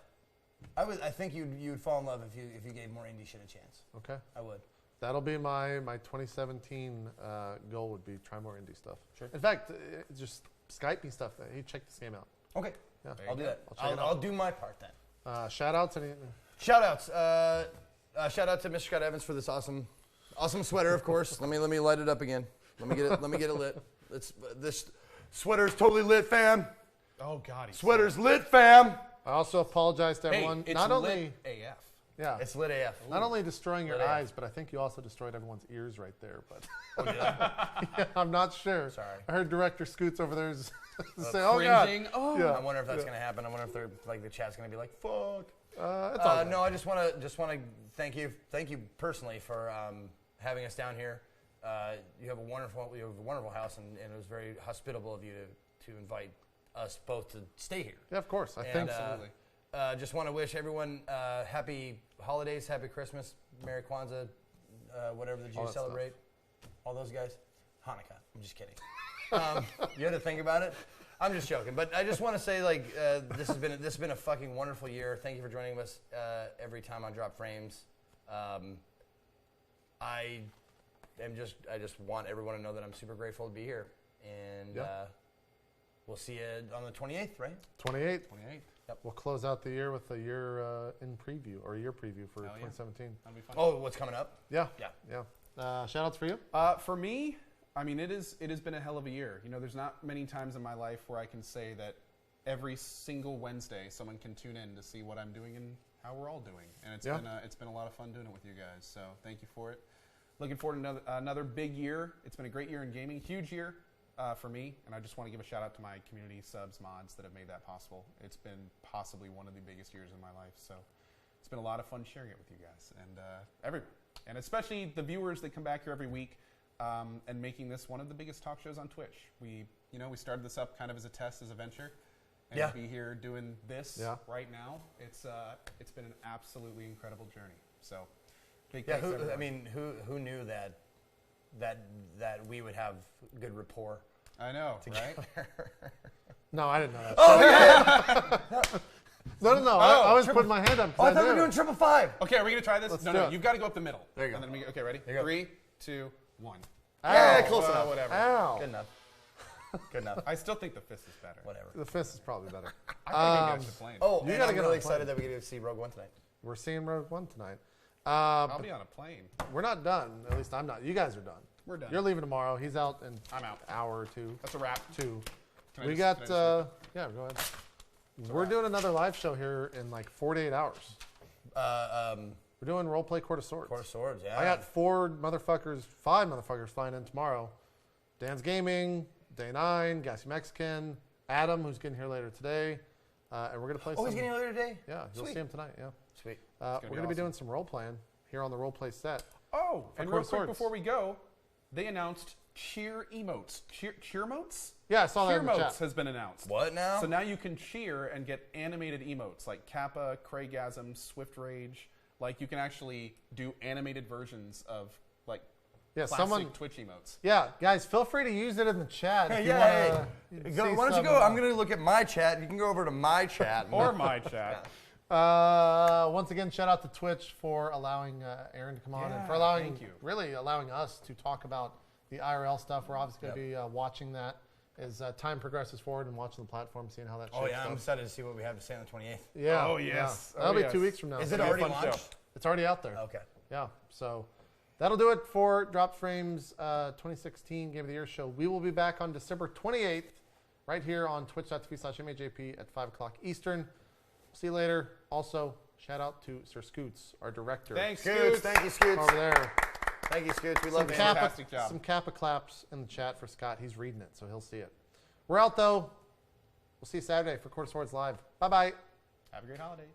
I think you'd fall in love if you gave more indie shit a chance.
Okay.
I would.
That'll be my 2017 goal. Would be try more indie stuff.
Sure.
In fact, just Skype me stuff. Hey, check this game out.
Okay.
Yeah.
I'll do that.
I'll check it out.
I'll do my part then.
Shout outs.
Shout outs. Shout out to Mr. Scott Evans for this awesome sweater, of course. let me light it up again. Let me get it lit. This sweater's totally lit, fam.
Oh God,
Sweater's lit, fam.
I also apologize to everyone.
It's
not
lit
only
AF.
yeah,
It's lit AF.
not only destroying your
Lit AF.
eyes, but I think you also destroyed everyone's ears right there. But yeah, I'm not sure.
Sorry.
I heard Director Scoots over there say, "Oh God."
Cringing. Oh.
Yeah.
I wonder if that's gonna happen. I wonder if the chat's gonna be like, "Fuck."
It's all good.
No, I just want to thank you personally for having us down here. You have a wonderful house, and it was very hospitable of you to invite us both to stay here.
Yeah, of course. I
And,
think
Absolutely.
Just want to wish everyone happy holidays, happy Christmas, Merry Kwanzaa, whatever the
All
Jews
that
celebrate. All those guys. Hanukkah. I'm just kidding. You had to think about it. I'm just joking, but I just want to say, like, this has been a fucking wonderful year. Thank you for joining us every time on Drop Frames. I just want everyone to know that I'm super grateful to be here, and we'll see you on the 28th, right?
28th.
28.
We'll close out the year with a year in preview or a year preview for
Hell yeah.
2017.
That'll be fun.
Oh, what's coming up?
Yeah.
Yeah.
Shout outs for you.
For me, I mean, it has been a hell of a year. You know, there's not many times in my life where I can say that every single Wednesday someone can tune in to see what I'm doing and how we're all doing. And it's been a lot of fun doing it with you guys. So thank you for it. Looking forward to another big year. It's been a great year in gaming, huge year for me. And I just want to give a shout out to my community subs mods that have made that possible. It's been possibly one of the biggest years in my life. So it's been a lot of fun sharing it with you guys and everyone. And especially the viewers that come back here every week. And making this one of the biggest talk shows on Twitch. We started this up kind of as a test, as a venture, and to be here doing this right now, it's been an absolutely incredible journey. So, big thanks to everyone.
Who knew that we would have good rapport?
I know, right?
No, I didn't know that.
Oh yeah.
No. I was putting my hand up.
Oh, I thought we were doing 555.
Okay, are we gonna try this?
Let's
No,
do
no.
it.
You've got to go up the middle.
There you go.
And then okay, ready?
There you go.
3, 2, 1.
Yeah, close enough.
Whatever.
Ow.
Good enough. Good enough.
I still think the fist is better.
Whatever.
The fist is probably better.
I think I get to plane.
Oh,
You
and
gotta
I'm
get on
really
a
excited
plane.
that we get to see Rogue One tonight.
We're seeing Rogue One tonight.
I'll be on a plane.
We're not done. At least I'm not. You guys are done.
We're done.
You're leaving tomorrow. He's out in
I'm out.
an hour or two.
That's a wrap.
Two.
Can I
We
just-
got,
can I just-
yeah, go ahead. We're doing another live show here in like 48 hours. We're doing Roleplay Court of Swords.
Court of Swords, yeah.
I got 5 motherfuckers flying in tomorrow. Dan's Gaming, Day 9, Gassy Mexican, Adam, who's getting here later today. And we're going to play some.
Oh, he's getting here later today?
Yeah, you'll
Sweet.
see him tonight, yeah.
Sweet.
We're
be
going to be doing
awesome.
some role playing here on the Roleplay set.
Oh, and
Court
real
of
quick
Swords.
before we go, they announced cheer emotes. Cheer emotes?
Yeah, I saw that
Cheer
in the
emotes
chat.
has been announced.
What now?
So now you can cheer and get animated emotes like Kappa, Craigasm, Swift Rage. Like you can actually do animated versions of like
Yeah,
classic Twitch emotes.
Yeah, guys, feel free to use it in the chat. If you
Yeah,
wanna
Go,
see
why don't you
some,
go? I'm going to look at my chat. You can go over to my chat.
Or my chat.
Once again, shout out to Twitch for allowing Aaron to come on and
Yeah,
for allowing,
thank you.
really allowing us to talk about the IRL stuff. We're obviously going to be watching that as time progresses forward and watching the platform, seeing how that shapes
Oh, yeah, I'm
up.
excited to see what we have to say on the 28th.
Yeah.
Oh, yes.
Yeah. That'll
Oh,
be 2
yes.
weeks from now.
Is it
It'll be a
already
fun show.
launched?
It's already out there.
Okay.
Yeah. So that'll do it for Drop Frames 2016 Game of the Year show. We will be back on December 28th right here on twitch.tv/itmeJP at 5 o'clock Eastern. See you later. Also, shout out to Sir Scoots, our director.
Thanks,
Scoots.
Scoots.
Thank you, Scoots.
Over there.
Thank you, Scoots. We
Some
love you.
Fantastic job.
Some Kappa claps in the chat for Scott. He's reading it, so he'll see it. We're out, though. We'll see you Saturday for Court of Swords Live. Bye-bye.
Have a great holiday.